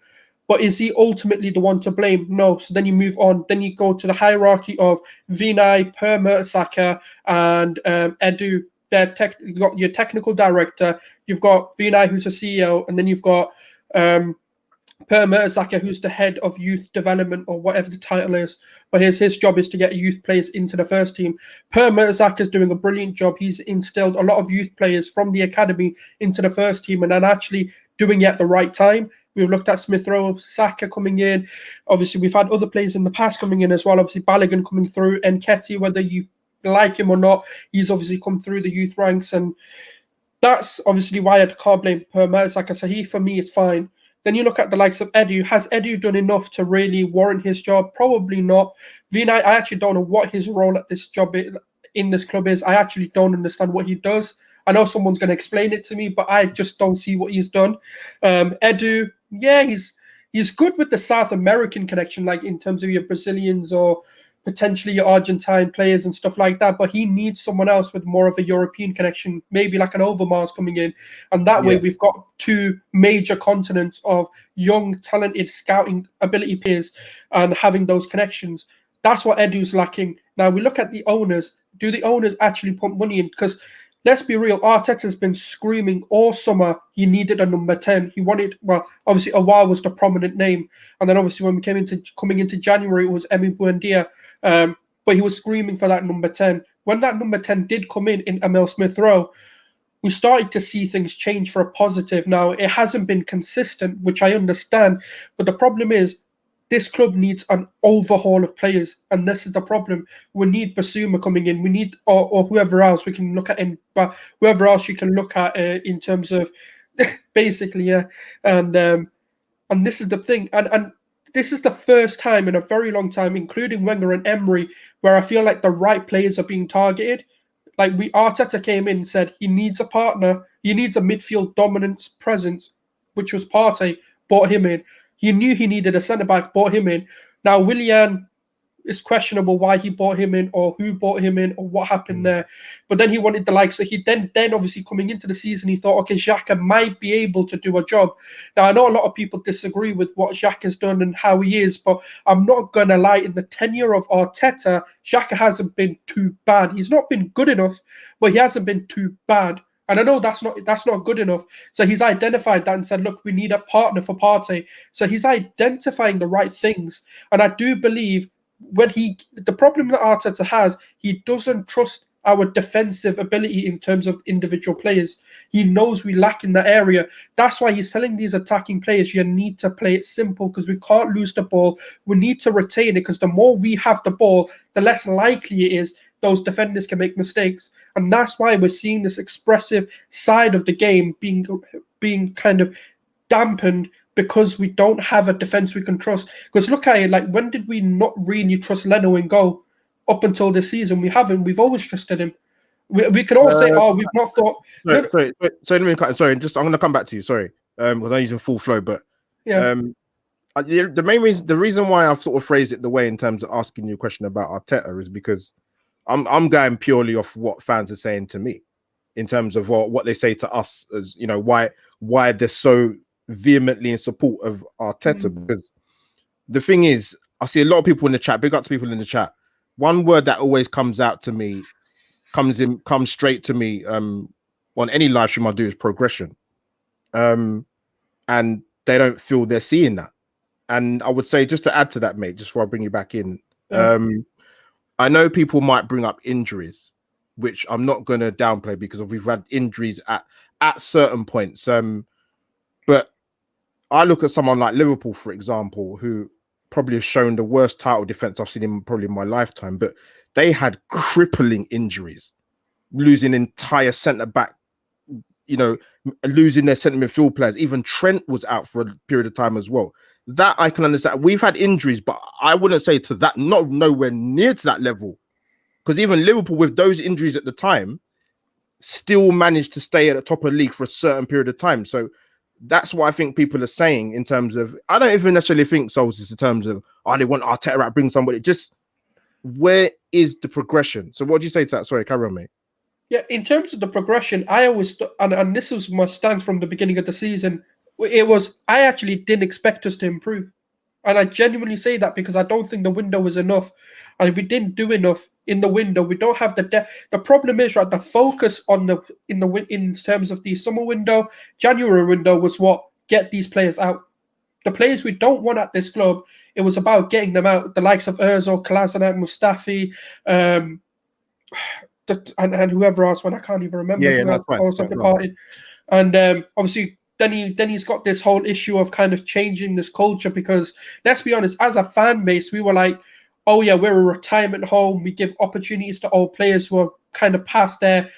F: But is he ultimately the one to blame? No. So then you move on. Then you go to the hierarchy of Vinay, Per Mertesacker, and Edu. You've got your technical director. You've got Vinay, who's a CEO. And then you've got Per Mertesacker, who's the head of youth development, or whatever the title is. But his job is to get youth players into the first team. Per Mertesacker is doing a brilliant job. He's instilled a lot of youth players from the academy into the first team, and then actually doing it at the right time. We've looked at Smith Rowe, Saka coming in. Obviously, we've had other players in the past coming in as well. Obviously, Balogun coming through, and Nketiah, whether you like him or not, he's obviously come through the youth ranks, and that's obviously why I can't blame Per Mertesacker. So he, for me, is fine. Then you look at the likes of Edu. Has Edu done enough to really warrant his job? Probably not. Vinay, I actually don't know what his role at this job in this club is. I actually don't understand what he does. I know someone's going to explain it to me, but I just don't see what he's done. Edu, yeah, he's good with the South American connection, like in terms of your Brazilians or potentially your Argentine players and stuff like that, but he needs someone else with more of a European connection, maybe like an Overmars coming in. And that way we've got 2 major continents of young, talented scouting ability players and having those connections. That's what Edu's lacking. Now we look at the owners. Do the owners actually put money in? Because let's be real, Arteta's been screaming all summer he needed a number 10. He wanted, well, obviously Awar was the prominent name. And then obviously when we coming into January, it was Emi Buendia. But he was screaming for that number 10. When that number 10 did come in Emil Smith Rowe, we started to see things change for a positive. Now, it hasn't been consistent, which I understand. But the problem is, this club needs an overhaul of players, and this is the problem. We need Basuma coming in. We need, or whoever else we can look at, but whoever else you can look at in terms of, basically, yeah. And this is the thing, and this is the first time in a very long time, including Wenger and Emery, where I feel like the right players are being targeted. Like Arteta came in and said he needs a partner, he needs a midfield dominance presence, which was Partey. Brought him in. He knew he needed a centre-back, brought him in. Now, Willian is questionable why he brought him in or who brought him in or what happened there. But then he wanted the likes. So he then obviously coming into the season, he thought, okay, Xhaka might be able to do a job. Now, I know a lot of people disagree with what Xhaka's done and how he is, but I'm not going to lie. In the tenure of Arteta, Xhaka hasn't been too bad. He's not been good enough, but he hasn't been too bad. And I know that's not good enough. So he's identified that and said, look, we need a partner for Partey. So he's identifying the right things. And I do believe the problem that Arteta has, he doesn't trust our defensive ability in terms of individual players. He knows we lack in that area. That's why he's telling these attacking players, you need to play it simple because we can't lose the ball. We need to retain it because the more we have the ball, the less likely it is those defenders can make mistakes. And that's why we're seeing this expressive side of the game being kind of dampened because we don't have a defense we can trust. Because look at it, like, when did we not really trust Leno in goal? Up until this season, we haven't. We've always trusted him. We can all say, "Oh, we've not thought."
A: Sorry, let me cut. Sorry, I'm going to come back to you. Sorry, because I'm using full flow, but
F: yeah.
A: The main reason, the reason why I've sort of phrased it the way in terms of asking you a question about Arteta is because I'm going purely off what fans are saying to me, in terms of what they say to us, as you know, why they're so vehemently in support of Arteta. Because the thing is, I see a lot of people in the chat. Big up to people in the chat. One word that always comes out to me, comes straight to me on any live stream I do is progression. And they don't feel they're seeing that. And I would say, just to add to that, mate, just before I bring you back in, I know people might bring up injuries, which I'm not going to downplay because we've had injuries at certain points. But I look at someone like Liverpool, for example, who probably has shown the worst title defense I've seen in probably my lifetime, but they had crippling injuries, losing entire centre back, losing their centre midfield players. Even Trent was out for a period of time as well. That I can understand. We've had injuries, but I wouldn't say to that, not nowhere near to that level. Because even Liverpool, with those injuries at the time, still managed to stay at the top of the league for a certain period of time. So that's what I think people are saying in terms of, I don't even necessarily think Souls is in terms of, they want Arteta to bring somebody. Just where is the progression? So what do you say to that? Sorry, carry on, mate.
F: Yeah, in terms of the progression, I always, and this was my stance from the beginning of the season, it was, I actually didn't expect us to improve. And I genuinely say that because I don't think the window was enough. And we didn't do enough in the window. We don't have the depth. The problem is, right, the focus on in terms of the summer window, January window was what? Get these players out. The players we don't want at this club, it was about getting them out. The likes of Ozil, Kolasinac, Mustafi, and whoever else, when I can't even remember who else departed. And obviously, then he's got this whole issue of kind of changing this culture because, let's be honest, as a fan base, we were like, oh yeah, we're a retirement home. We give opportunities to old players who are kind of past their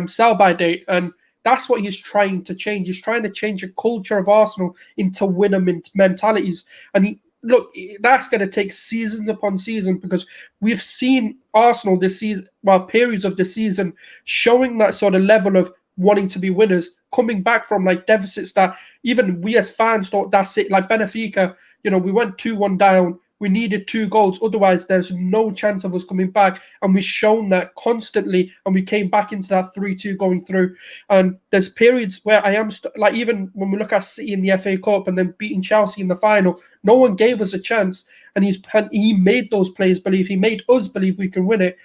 F: sell-by date. And that's what he's trying to change. He's trying to change the culture of Arsenal into winner mentalities. And look, that's going to take seasons upon season because we've seen Arsenal this season, periods of the season, showing that sort of level of wanting to be winners, coming back from like deficits that even we as fans thought that's it. Like Benfica, we went 2-1 down. We needed 2 goals. Otherwise, there's no chance of us coming back. And we've shown that constantly. And we came back into that 3-2 going through. And there's periods where I am like, even when we look at City in the FA Cup and then beating Chelsea in the final, no one gave us a chance. And he made those players believe. He made us believe we can win it.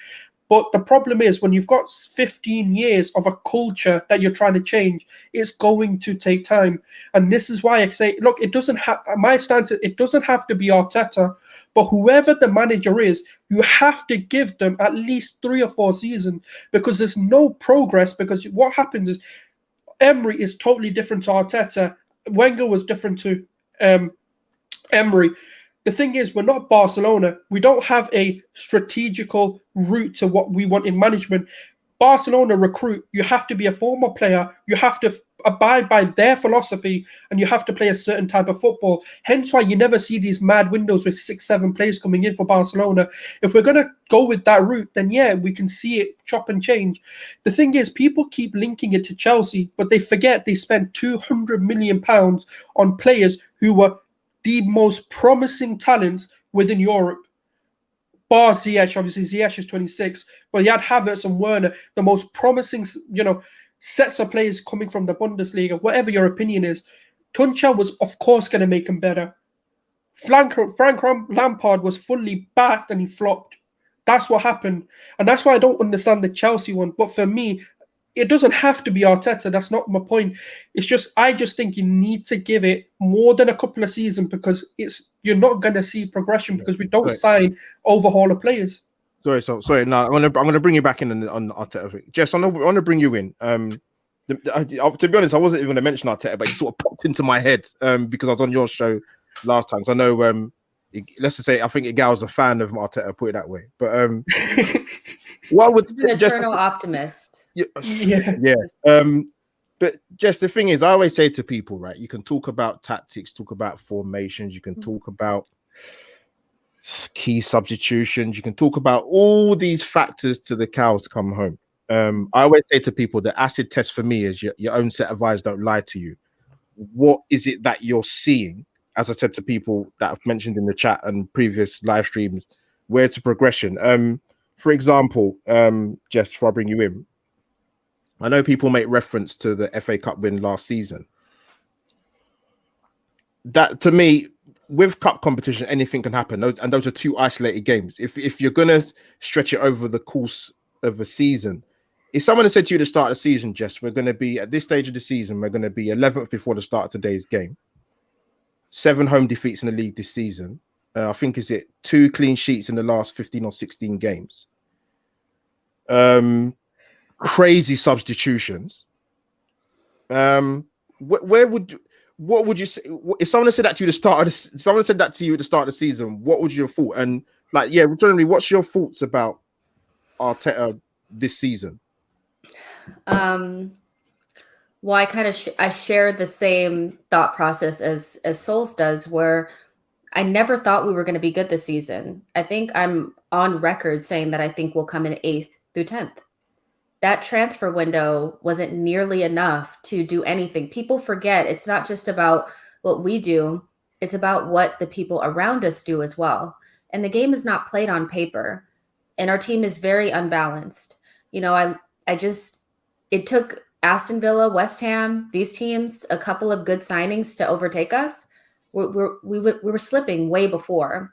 F: But the problem is when you've got 15 years of a culture that you're trying to change, it's going to take time. And this is why I say, look, it doesn't have, my stance is it doesn't have to be Arteta, but whoever the manager is, you have to give them at least 3 or 4 seasons because there's no progress. Because what happens is Emery is totally different to Arteta. Wenger was different to Emery. The thing is, we're not Barcelona. We don't have a strategical route to what we want in management. Barcelona recruit, you have to be a former player. You have to abide by their philosophy and you have to play a certain type of football. Hence why you never see these mad windows with 6-7 players coming in for Barcelona. If we're going to go with that route, then yeah, we can see it chop and change. The thing is, people keep linking it to Chelsea, but they forget they spent £200 million on players who were the most promising talents within Europe. Bar Ziyech, obviously Ziyech is 26, but you had Havertz and Werner, the most promising, sets of players coming from the Bundesliga, whatever your opinion is. Tuchel was, of course, going to make him better. Frank Lampard was fully backed and he flopped. That's what happened. And that's why I don't understand the Chelsea one. But for me, it doesn't have to be Arteta. That's not my point. It's just, I just think you need to give it more than a couple of seasons because you're not going to see progression because we don't sign overhaul of players.
A: Sorry. No, I'm gonna bring you back in on Arteta. Jess, I want to bring you in. To be honest, I wasn't even going to mention Arteta, but it sort of popped into my head because I was on your show last time. So I know, let's just say, I think Igal's a fan of Arteta, put it that way. But what would
B: an eternal optimist?
A: Yeah. But just the thing is, I always say to people, right? You can talk about tactics, talk about formations, you can talk about key substitutions, you can talk about all these factors to the cows come home. I always say to people, the acid test for me is your own set of eyes don't lie to you. What is it that you're seeing? As I said to people that I've mentioned in the chat and previous live streams, where to progression. For example, just before I bring you in, I know people make reference to the FA Cup win last season. That, to me, with cup competition, anything can happen. And those are two isolated games. If you're going to stretch it over the course of a season, if someone had said to you at the start of the season, Jess, we're going to be at this stage of the season, we're going to be 11th before the start of today's game, 7 home defeats in the league this season. I think, is it 2 clean sheets in the last 15 or 16 games? Crazy substitutions. What would you say if someone said that to you at the start of someone said that to you at the start of the season? What would your thought? And generally, what's your thoughts about Arteta this season?
B: Well, I share the same thought process as Souls does, where I never thought we were going to be good this season. I think I'm on record saying that I think we'll come in 8th through 10th. That transfer window wasn't nearly enough to do anything. People forget it's not just about what we do, it's about what the people around us do as well. And the game is not played on paper. And our team is very unbalanced. It took Aston Villa, West Ham, these teams, a couple of good signings to overtake us. We were slipping way before,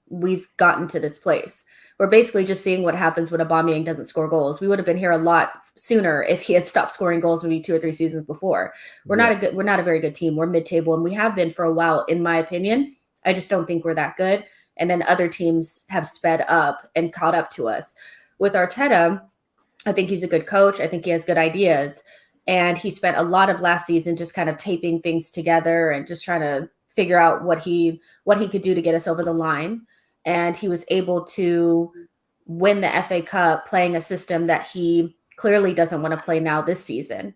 B: we've gotten to this place. We're basically just seeing what happens when Aubameyang doesn't score goals. We would have been here a lot sooner if he had stopped scoring goals maybe 2 or 3 seasons before. We're not a very good team. We're mid-table, and we have been for a while, in my opinion. I just don't think we're that good. And then other teams have sped up and caught up to us. With Arteta, I think he's a good coach. I think he has good ideas. And he spent a lot of last season just kind of taping things together and just trying to figure out what he could do to get us over the line. And he was able to win the FA Cup playing a system that he clearly doesn't want to play now this season.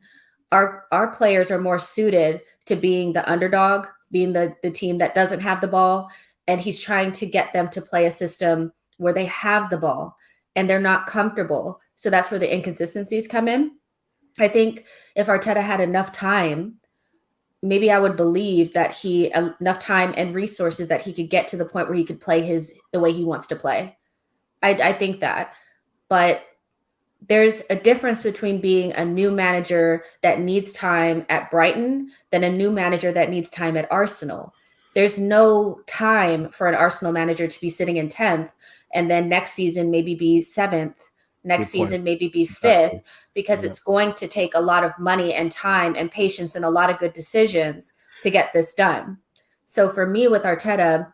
B: Our players are more suited to being the underdog, being the team that doesn't have the ball. And he's trying to get them to play a system where they have the ball and they're not comfortable. So that's where the inconsistencies come in. I think if Arteta had enough time, maybe I would believe that enough time and resources that he could get to the point where he could play the way he wants to play. I think that. But there's a difference between being a new manager that needs time at Brighton than a new manager that needs time at Arsenal. There's no time for an Arsenal manager to be sitting in 10th and then next season maybe be 7th, next season maybe be 5th, because it's going to take a lot of money and time and patience and a lot of good decisions to get this done. So for me with Arteta,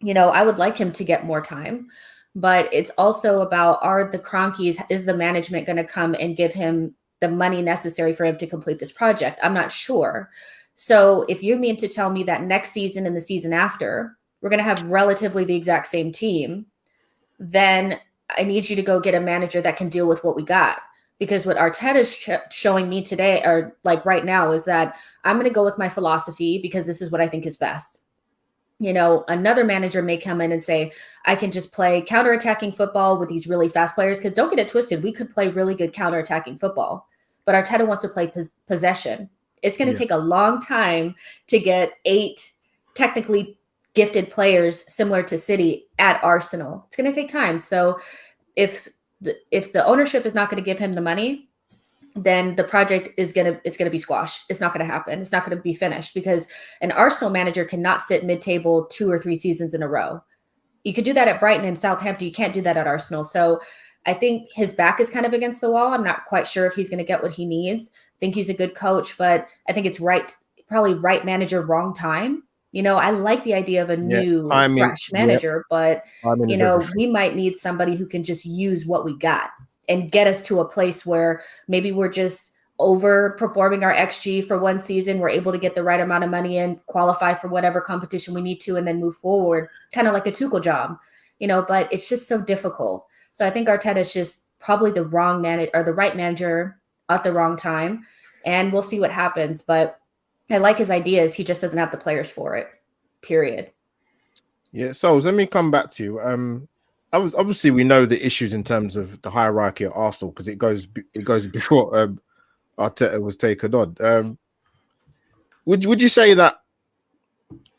B: I would like him to get more time, but it's also about, are the Cronkies, is the management going to come and give him the money necessary for him to complete this project? I'm not sure. So if you mean to tell me that next season and the season after, we're going to have relatively the exact same team, then I need you to go get a manager that can deal with what we got. Because what Arteta's showing me today, or like right now, is that I'm going to go with my philosophy because this is what I think is best. Another manager may come in and say, I can just play counterattacking football with these really fast players. Because don't get it twisted, we could play really good counterattacking football. But Arteta wants to play possession. It's going to take a long time to get 8 technically gifted players similar to City at Arsenal. It's going to take time. So if the ownership is not going to give him the money, then the project it's going to be squashed. It's not going to happen. It's not going to be finished, because an Arsenal manager cannot sit mid-table 2 or 3 seasons in a row. You could do that at Brighton and Southampton. You can't do that at Arsenal. So I think his back is kind of against the wall. I'm not quite sure if he's going to get what he needs. I think he's a good coach, but I think it's probably right manager, wrong time. I like the idea of a new,
A: timing,
B: fresh manager, but,
A: timing is everything.
B: we might need somebody who can just use what we got and get us to a place where maybe we're just overperforming our XG for one season. We're able to get the right amount of money in, qualify for whatever competition we need to, and then move forward, kind of like a Tuchel job, but it's just so difficult. So I think Arteta is just probably the wrong manager or the right manager at the wrong time. And we'll see what happens. But I like his ideas. He just doesn't have the players for it, period.
A: Yeah, so let me come back to you. Obviously we know the issues in terms of the hierarchy at Arsenal because it goes before Arteta was taken on. Would you say that?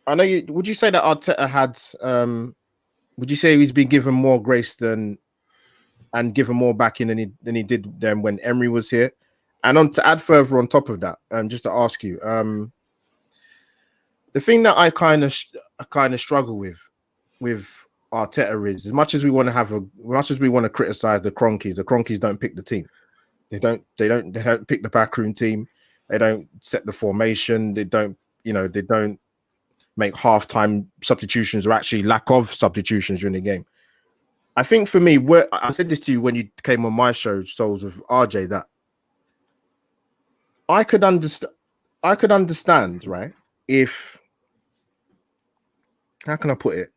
A: Would you say that Arteta had? Would you say he's been given more grace and given more backing than he did then when Emery was here? And to add further on top of that, just to ask you, the thing that I kind of struggle with Arteta is as much as we want to criticize the Cronkies don't pick the team. They don't pick the backroom team. They don't set the formation. They don't make halftime substitutions or actually lack of substitutions during the game. I think for me, I said this to you when you came on my show, Souls with RJ, that I could understand, right? If how can I put it?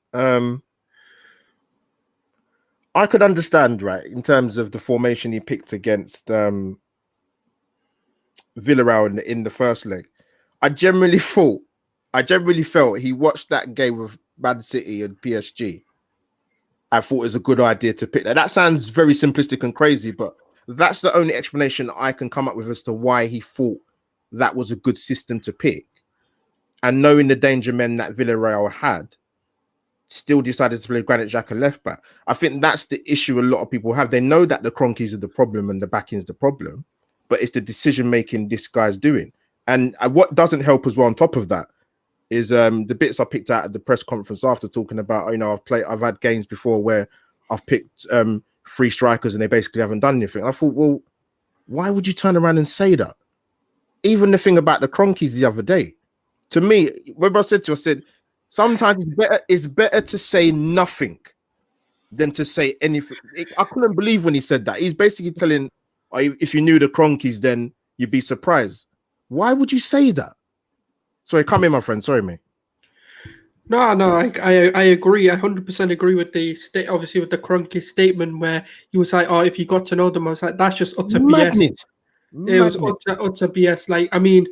A: I could understand, right, in terms of the formation he picked against Villarreal in the first leg. I generally felt he watched that game with Man City and PSG. I thought it was a good idea to pick that. That sounds very simplistic and crazy, but that's the only explanation I can come up with as to why he thought that was a good system to pick. And knowing the danger men that Villarreal had, still decided to play Granit Xhaka left back. I think that's the issue a lot of people have. They know that the Cronkies are the problem and the backing's the problem, but it's the decision making this guy's doing. And what doesn't help as well on top of that is the bits I picked out at the press conference after talking about, I've had games before where I've picked 3 strikers and they basically haven't done anything. I thought, well, why would you turn around and say that? Even the thing about the Cronkies the other day, to me, when I said sometimes it's better to say nothing than to say anything. I couldn't believe when he said that. He's basically telling, if you knew the Cronkies, then you'd be surprised. Why would you say that? Sorry, come in, my friend. Sorry, mate.
F: No, I agree. I 100% agree with obviously with the Kroenke statement where he was like, "Oh, if you got to know them," I was like, "That's just utter BS." It was utter BS. Like, I mean,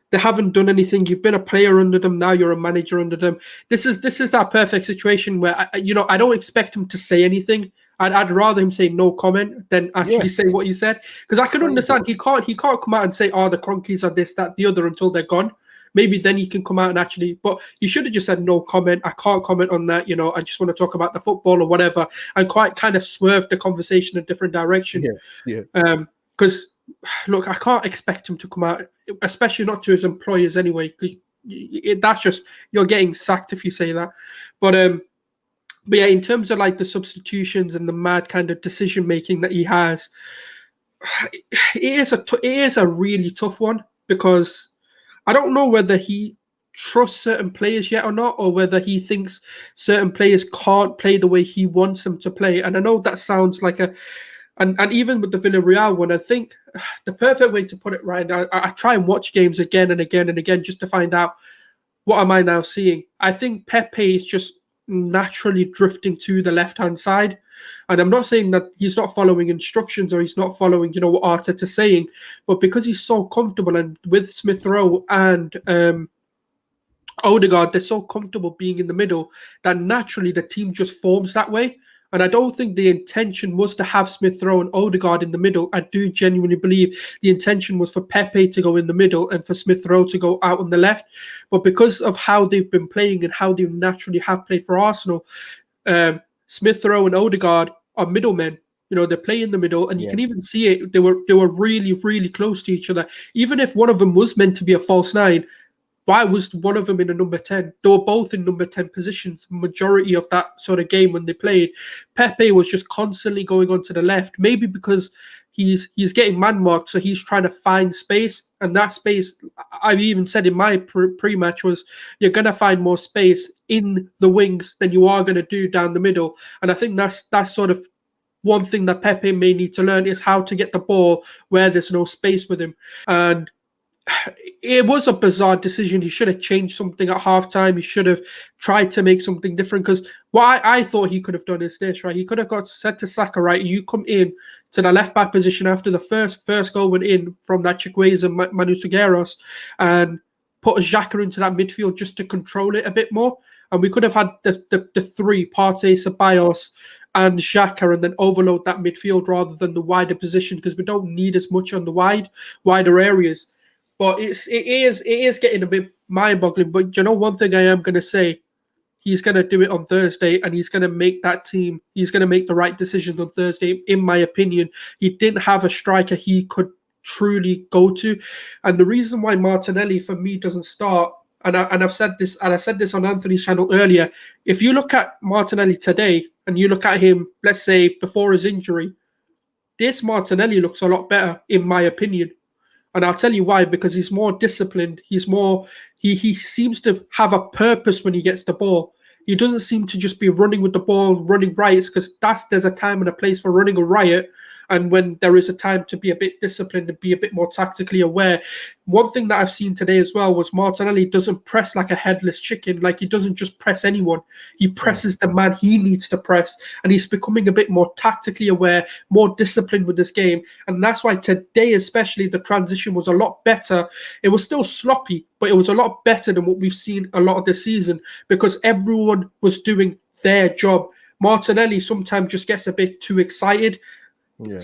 F: they haven't done anything. You've been a player under them. Now you're a manager under them. This is that perfect situation where I don't expect him to say anything. I'd rather him say no comment than actually say what you said, because I can understand he can't come out and say, "Oh, the Cronkies are this, that, the other" until they're gone. Maybe then he can come out and actually, but you should have just said no comment. I can't comment on that. I just want to talk about the football or whatever, and quite kind of swerve the conversation in a different direction. Because look, I can't expect him to come out, especially not to his employers anyway. That's just, you're getting sacked if you say that. But yeah, in terms of like the substitutions and the mad kind of decision making that he has, it is a really tough one, because I don't know whether he trusts certain players yet or not, or whether he thinks certain players can't play the way he wants them to play. And I know that sounds like and even with the Villarreal one, I think the perfect way to put it right now, I try and watch games again and again and again just to find out what am I now seeing. I think Pepe is just naturally drifting to the left-hand side. And I'm not saying that he's not following instructions or he's not following, what Arteta's saying, but because he's so comfortable, and with Smith Rowe and Odegaard, they're so comfortable being in the middle that naturally the team just forms that way. And I don't think the intention was to have Smith Rowe and Odegaard in the middle. I do genuinely believe the intention was for Pepe to go in the middle and for Smith Rowe to go out on the left. But because of how they've been playing and how they naturally have played for Arsenal, Smith Rowe and Odegaard are middlemen. They play in the middle, and you can even see it. They were really, really close to each other. Even if one of them was meant to be a false 9, why was one of them in a number 10? They were both in number 10 positions majority of that sort of game when they played. Pepe was just constantly going on to the left, maybe because he's getting man marked, so he's trying to find space, and that space, I've even said in my pre-match, was you're going to find more space in the wings than you are going to do down the middle. And I think that's sort of one thing that Pepe may need to learn, is how to get the ball where there's no space with him. And it was a bizarre decision. He should have changed something at halftime. He should have tried to make something different, because what I thought he could have done is this, right? He could have said to Saka, right, you come in to the left back position after the first goal went in from that Chikwueze and Manu Sugueros, and put a Xhaka into that midfield just to control it a bit more. And we could have had the three, Partey, Ceballos, and Xhaka, and then overload that midfield rather than the wider position, because we don't need as much on the wider areas. But it is getting a bit mind-boggling. But you know, one thing I am going to say, he's going to do it on Thursday, and he's going to make that team. He's going to make the right decisions on Thursday, in my opinion. He didn't have a striker he could truly go to, and the reason why Martinelli for me doesn't start, and I've said this, and I said this on Anthony's channel earlier. If you look at Martinelli today, and you look at him, let's say before his injury, this Martinelli looks a lot better, in my opinion. And I'll tell you why, because he's more disciplined. He's more, he seems to have a purpose when he gets the ball. He doesn't seem to just be running with the ball, running riots, because there's a time and a place for running a riot, and when there is a time to be a bit disciplined and be a bit more tactically aware. One thing that I've seen today as well was Martinelli doesn't press like a headless chicken. Like, he doesn't just press anyone. He presses the man he needs to press, and he's becoming a bit more tactically aware, more disciplined with this game. And that's why today especially the transition was a lot better. It was still sloppy, but it was a lot better than what we've seen a lot of this season, because everyone was doing their job. Martinelli sometimes just gets a bit too excited. Yeah.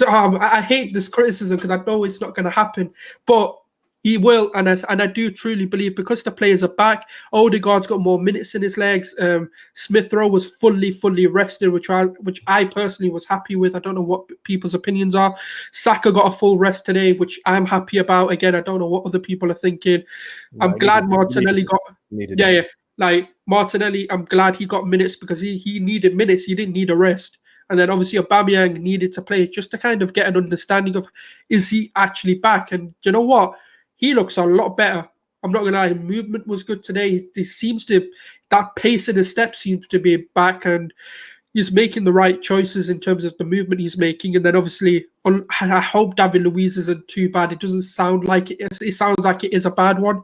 F: I hate this criticism because I know it's not going to happen, but he will, and I do truly believe, because the players are back. Odegaard's got more minutes in his legs. Smith Rowe was fully rested, which I personally was happy with. I don't know what people's opinions are. Saka got a full rest today, which I'm happy about. Again, I don't know what other people are thinking. I'm glad Martinelli got. Like Martinelli, I'm glad he got minutes, because he needed minutes. He didn't need a rest. And then obviously Aubameyang needed to play just to kind of get an understanding of, is he actually back? And you know what? He looks a lot better. I'm not going to lie. His movement was good today. That pace in his step seems to be back, and he's making the right choices in terms of the movement he's making. And then obviously, I hope David Luiz isn't too bad. It doesn't sound like it. It sounds like it is a bad one,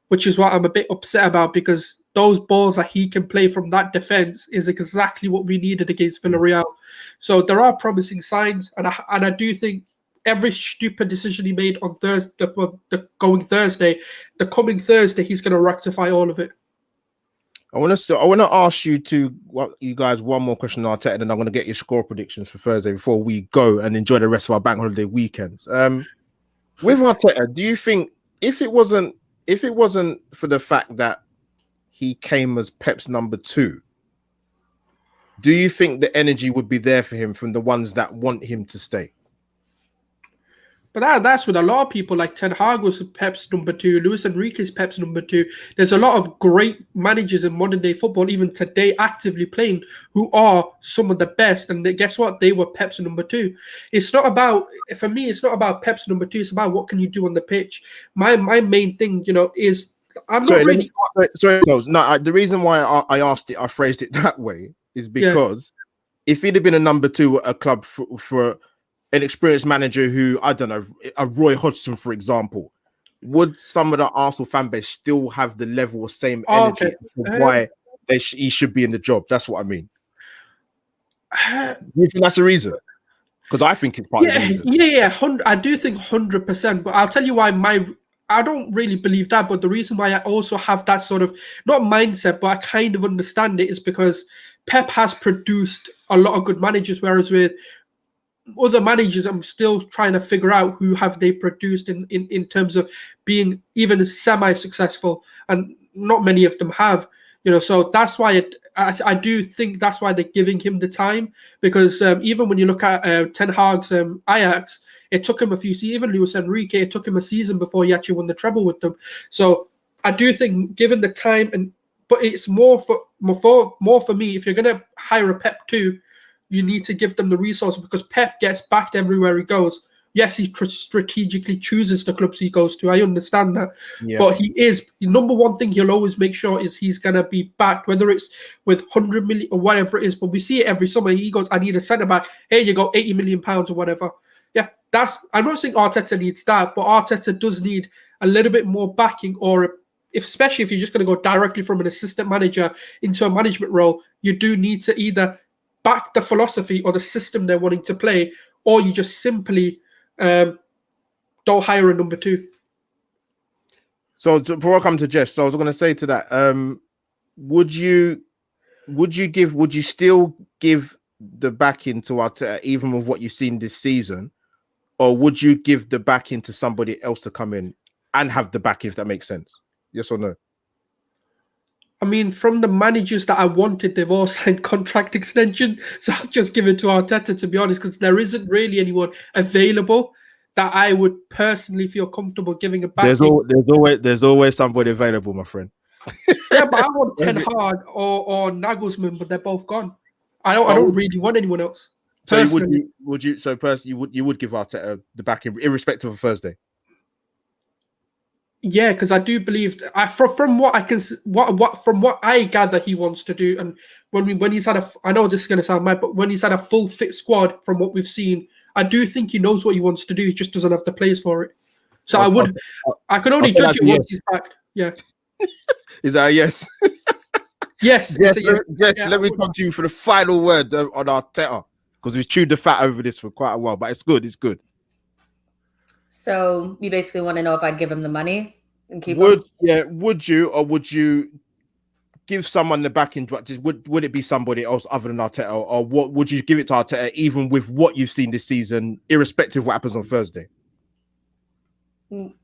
F: which is what I'm a bit upset about, because those balls that he can play from that defense is exactly what we needed against Villarreal. So there are promising signs, and I do think every stupid decision he made on Thursday, the coming Thursday, he's going to rectify all of it.
A: I want to ask you guys one more question on Arteta, and then I'm going to get your score predictions for Thursday before we go and enjoy the rest of our bank holiday weekends. With Arteta, do you think if it wasn't for the fact that he came as Pep's number 2, do you think the energy would be there for him from the ones that want him to stay?
F: But that's with a lot of people. Like Ten Hag was Pep's number 2, Luis Enrique's Pep's number 2. There's a lot of great managers in modern day football, even today, actively playing, who are some of the best. And guess what? They were Pep's number 2. It's not about, for me, it's not about Pep's number 2. It's about what can you do on the pitch. My main thing, is
A: the reason why I phrased it that way is because if he'd have been a number 2 at a club for an experienced manager who, I don't know, a Roy Hodgson, for example, would some of the Arsenal fan base still have the level of same energy why he should be in the job? That's what I mean. Do you think that's the reason? Because I think it's part of the reason.
F: Yeah. I do think 100%, but I'll tell you why I don't really believe that, but the reason why I also have that sort of, not mindset, but I kind of understand it, is because Pep has produced a lot of good managers, whereas with other managers, I'm still trying to figure out who have they produced in terms of being even semi-successful, and not many of them have. So that's why I do think that's why they're giving him the time, because even when you look at Ten Hag's Ajax, it took him a few seasons. Even Luis Enrique, it took him a season before he actually won the treble with them. So I do think, given the time, but it's more for me, if you're going to hire a Pep 2, you need to give them the resources because Pep gets backed everywhere he goes. Yes, he strategically chooses the clubs he goes to. I understand that.
A: Yeah.
F: But the number one thing he'll always make sure is he's going to be backed, whether it's with 100 million or whatever it is. But we see it every summer. He goes, I need a centre-back. Here you go, 80 million pounds or whatever. Yeah, I'm not saying Arteta needs that, but Arteta does need a little bit more backing, or especially if you're just going to go directly from an assistant manager into a management role, you do need to either back the philosophy or the system they're wanting to play, or you just simply don't hire a number 2.
A: So before I come to Jess, so I was going to say to that, would you still give the backing to Arteta even with what you've seen this season, or would you give the backing to somebody else to come in and have the backing, if that makes sense? Yes or no?
F: I mean, from the managers that I wanted, they've all signed contract extension. So I'll just give it to Arteta, to be honest, because there isn't really anyone available that I would personally feel comfortable giving a backing.
A: There's always somebody available, my friend.
F: Yeah, but I want Ten Hag or Nagelsmann, but they're both gone. I don't really want anyone else.
A: So you would give Arteta the backing, irrespective of Thursday?
F: Yeah, because I do believe from what I can, from what I gather he wants to do, and when he's had I know this is going to sound mad, but when he's had a full fit squad from what we've seen, I do think he knows what he wants to do. He just doesn't have the players for it. So I can only judge it once he's back. Yeah.
A: Is that a yes?
F: Yes.
A: Yes. Let me come to you for the final word on Arteta, because we've chewed the fat over this for quite a while, but it's good. It's good.
B: So you basically want to know if I'd give him the money and keep him?
A: Would you, or would you give someone the backing? Would it be somebody else other than Arteta, or what would you give it to Arteta, even with what you've seen this season, irrespective of what happens on Thursday?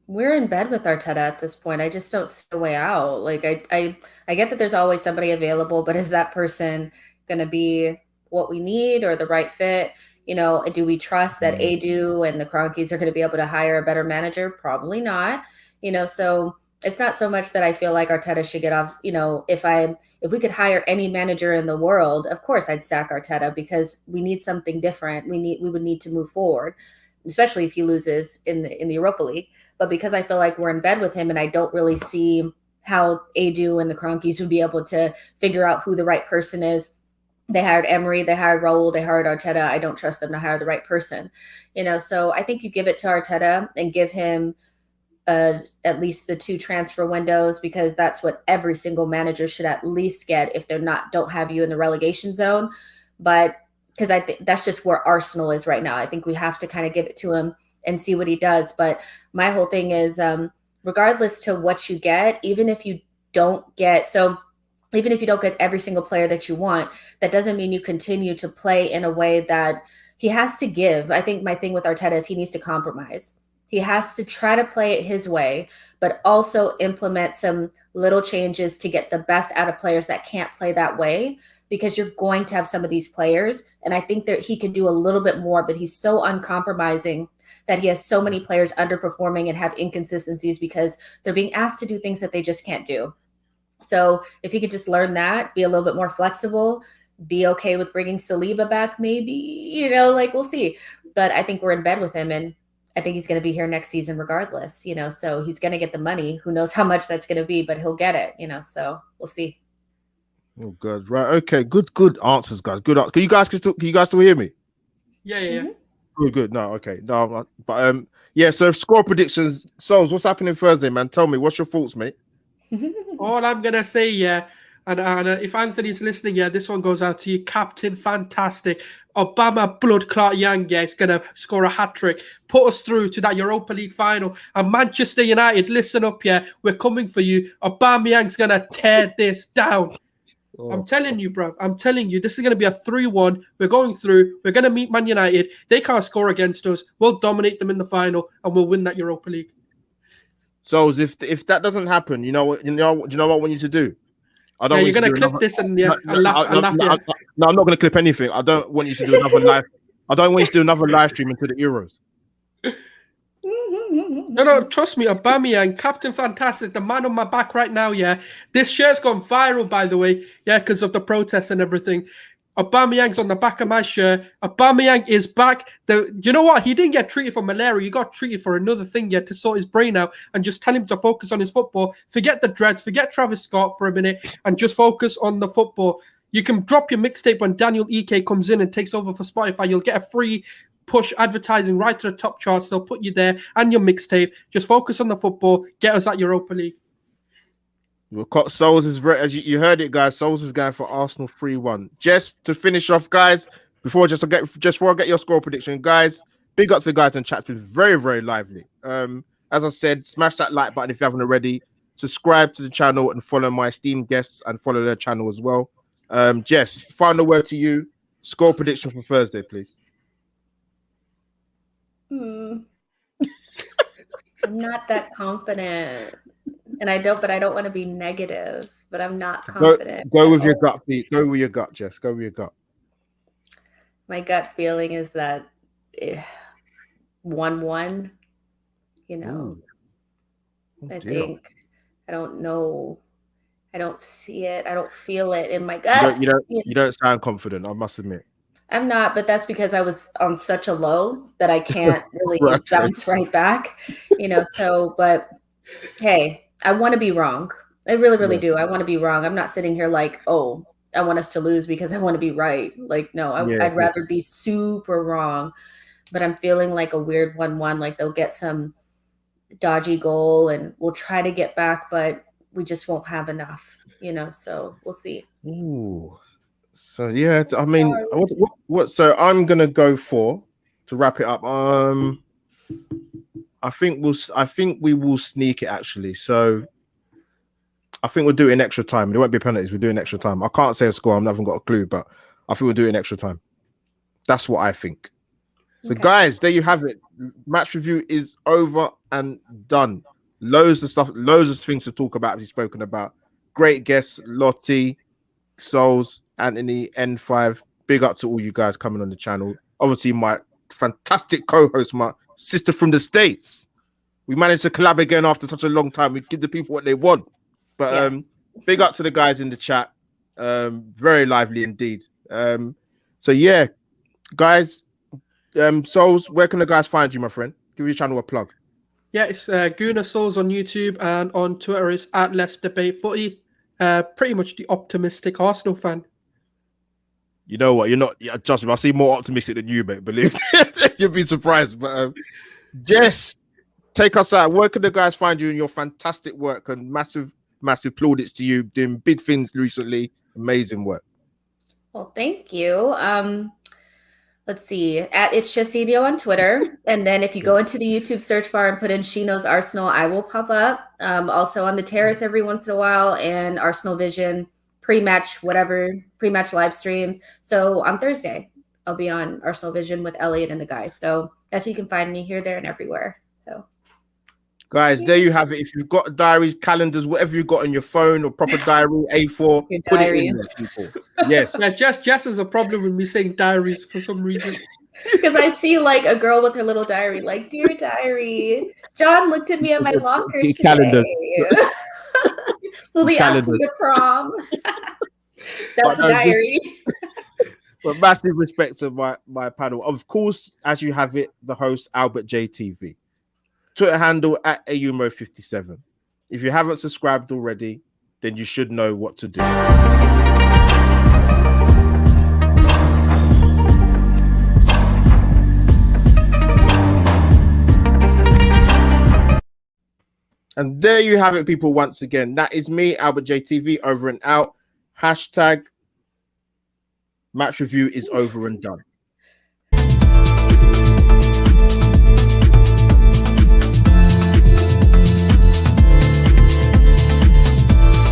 B: We're in bed with Arteta at this point. I just don't see a way out. Like I get that there's always somebody available, but is that person going to be what we need or the right fit? You know, do we trust that Edu and the Kroenkes are going to be able to hire a better manager? Probably not. You know, so it's not so much that I feel like Arteta should get off. You know, if we could hire any manager in the world, of course I'd sack Arteta, because we need something different. We would need to move forward, especially if he loses in the Europa League. But because I feel like we're in bed with him, and I don't really see how Edu and the Kroenkes would be able to figure out who the right person is. They hired Emery, they hired Raul, they hired Arteta. I don't trust them to hire the right person. You know, so I think you give it to Arteta and give him at least the 2 transfer windows, because that's what every single manager should at least get if don't have you in the relegation zone. But because I think that's just where Arsenal is right now. I think we have to kind of give it to him and see what he does. But my whole thing is, regardless to what you get, even if you don't get every single player that you want, that doesn't mean you continue to play in a way that he has to give. I think my thing with Arteta is he needs to compromise. He has to try to play it his way, but also implement some little changes to get the best out of players that can't play that way, because you're going to have some of these players. And I think that he could do a little bit more, but he's so uncompromising that he has so many players underperforming and have inconsistencies because they're being asked to do things that they just can't do. So if he could just learn that, be a little bit more flexible, be okay with bringing Saliba back, maybe, you know, like we'll see. But I think we're in bed with him, and I think he's going to be here next season regardless, you know, so he's going to get the money. Who knows how much that's going to be, but he'll get it, you know, so we'll see.
A: Oh, good. Right. Okay. Good answers, guys. Good. Can you guys still hear me?
F: Yeah.
B: Mm-hmm.
A: Good. No. Okay. No. But yeah. So score predictions. Souls, what's happening Thursday, man? Tell me. What's your thoughts, mate?
F: All I'm gonna say, and if Anthony's listening, this one goes out to you, Captain Fantastic. Obama Blood Clot Young, is gonna score a hat trick, put us through to that Europa League final. And Manchester United, listen up, we're coming for you. Aubameyang's gonna tear this down. Oh. I'm telling you, bro. I'm telling you, this is going to be a 3-1. We're going through. We're going to meet Man United. They can't score against us. We'll dominate them in the final, and we'll win that Europa League.
A: So if that doesn't happen, you know what I want you to do? I don't.
F: You're going to clip this and laugh.
A: No, I'm not going to clip anything. I don't want you to do another live. I don't want you to do another live stream into the Euros.
F: No, trust me, Aubameyang, Captain Fantastic, the man on my back right now, This shirt's gone viral, by the way, because of the protests and everything. Aubameyang's on the back of my shirt. Aubameyang is back. You know what? He didn't get treated for malaria. He got treated for another thing yet to sort his brain out and just tell him to focus on his football. Forget the dreads. Forget Travis Scott for a minute and just focus on the football. You can drop your mixtape when Daniel Ike comes in and takes over for Spotify. You'll get a free push advertising right to the top charts. They'll put you there and your mixtape. Just focus on the football. Get us at Europa League.
A: Well, Souls is as you heard it, guys. Souls is going for Arsenal 3-1. Just to finish off, guys. Before I get your score prediction, guys. Big up to the guys in chat. It's been very, very lively. As I said, smash that like button if you haven't already. Subscribe to the channel and follow my esteemed guests and follow their channel as well. Jess, final word to you. Score prediction for Thursday, please.
B: I'm not that confident. And I don't want to be negative, but I'm not confident.
A: Go with your gut, Pete. Go with your gut, Jess. Go with your gut.
B: My gut feeling is that 1-1, you know. I think, I don't know. I don't see it. I don't feel it in my gut.
A: You don't sound confident, I must admit.
B: I'm not, but that's because I was on such a low that I can't really bounce right back, so, but hey, I want to be wrong. I really, really do. I want to be wrong. I'm not sitting here like, oh, I want us to lose because I want to be right. Like, no, I'd rather be super wrong. But I'm feeling like a weird 1-1. Like they'll get some dodgy goal and we'll try to get back, but we just won't have enough, so we'll see.
A: Ooh. So, yeah, I mean, what? So I'm going to go for, to wrap it up, I think we will sneak it actually. So I think we'll do it in extra time. There won't be penalties. We're doing extra time. I can't say a score. I haven't got a clue, but I think we'll do it in extra time. That's what I think. So guys, there you have it. Match review is over and done. Loads of things to talk about. We've spoken about. Great guests, Lottie, Souls, Anthony, N5. Big up to all you guys coming on the channel. Obviously, my fantastic co-host, my sister from the States. We managed to collab again after such a long time. We give the people what they want. But big up to the guys in the chat. Very lively indeed. So yeah, guys, Souls, where can the guys find you, my friend? Give your channel a plug.
F: Yeah, it's Guna Souls on YouTube, and on Twitter is @Let'sDebateFooty. Pretty much the optimistic Arsenal fan.
A: You know what? You're not. Trust me, I see more optimistic than you, mate. Believe you'll be surprised. But Jess, take us out. Where can the guys find you in your fantastic work? And massive plaudits to you, doing big things recently. Amazing work.
B: Well, thank you. Let's see, It's Just Edio on Twitter. And then if you go into the YouTube search bar and put in She Knows Arsenal, I will pop up. Also on the Terrace every once in a while, and Arsenal Vision, pre-match live stream. So on Thursday, I'll be on Arsenal Vision with Elliot and the guys. So that's where you can find me, here, there, and everywhere. So
A: guys, there you have it. If you've got diaries, calendars, whatever you've got on your phone or proper diary, A4, put it in there, people. Yes.
F: Yeah, Jess has a problem with me saying diaries for some reason.
B: Because I see like a girl with her little diary, like, dear diary, John looked at me at my locker today. Lily asked me to prom. That's a diary.
A: But massive respect to my panel. Of course, as you have it, the host, Albert JTV. Twitter handle @AUMO57. If you haven't subscribed already, then you should know what to do. And there you have it, people, once again. That is me, Albert JTV, over and out. # match review is over and done.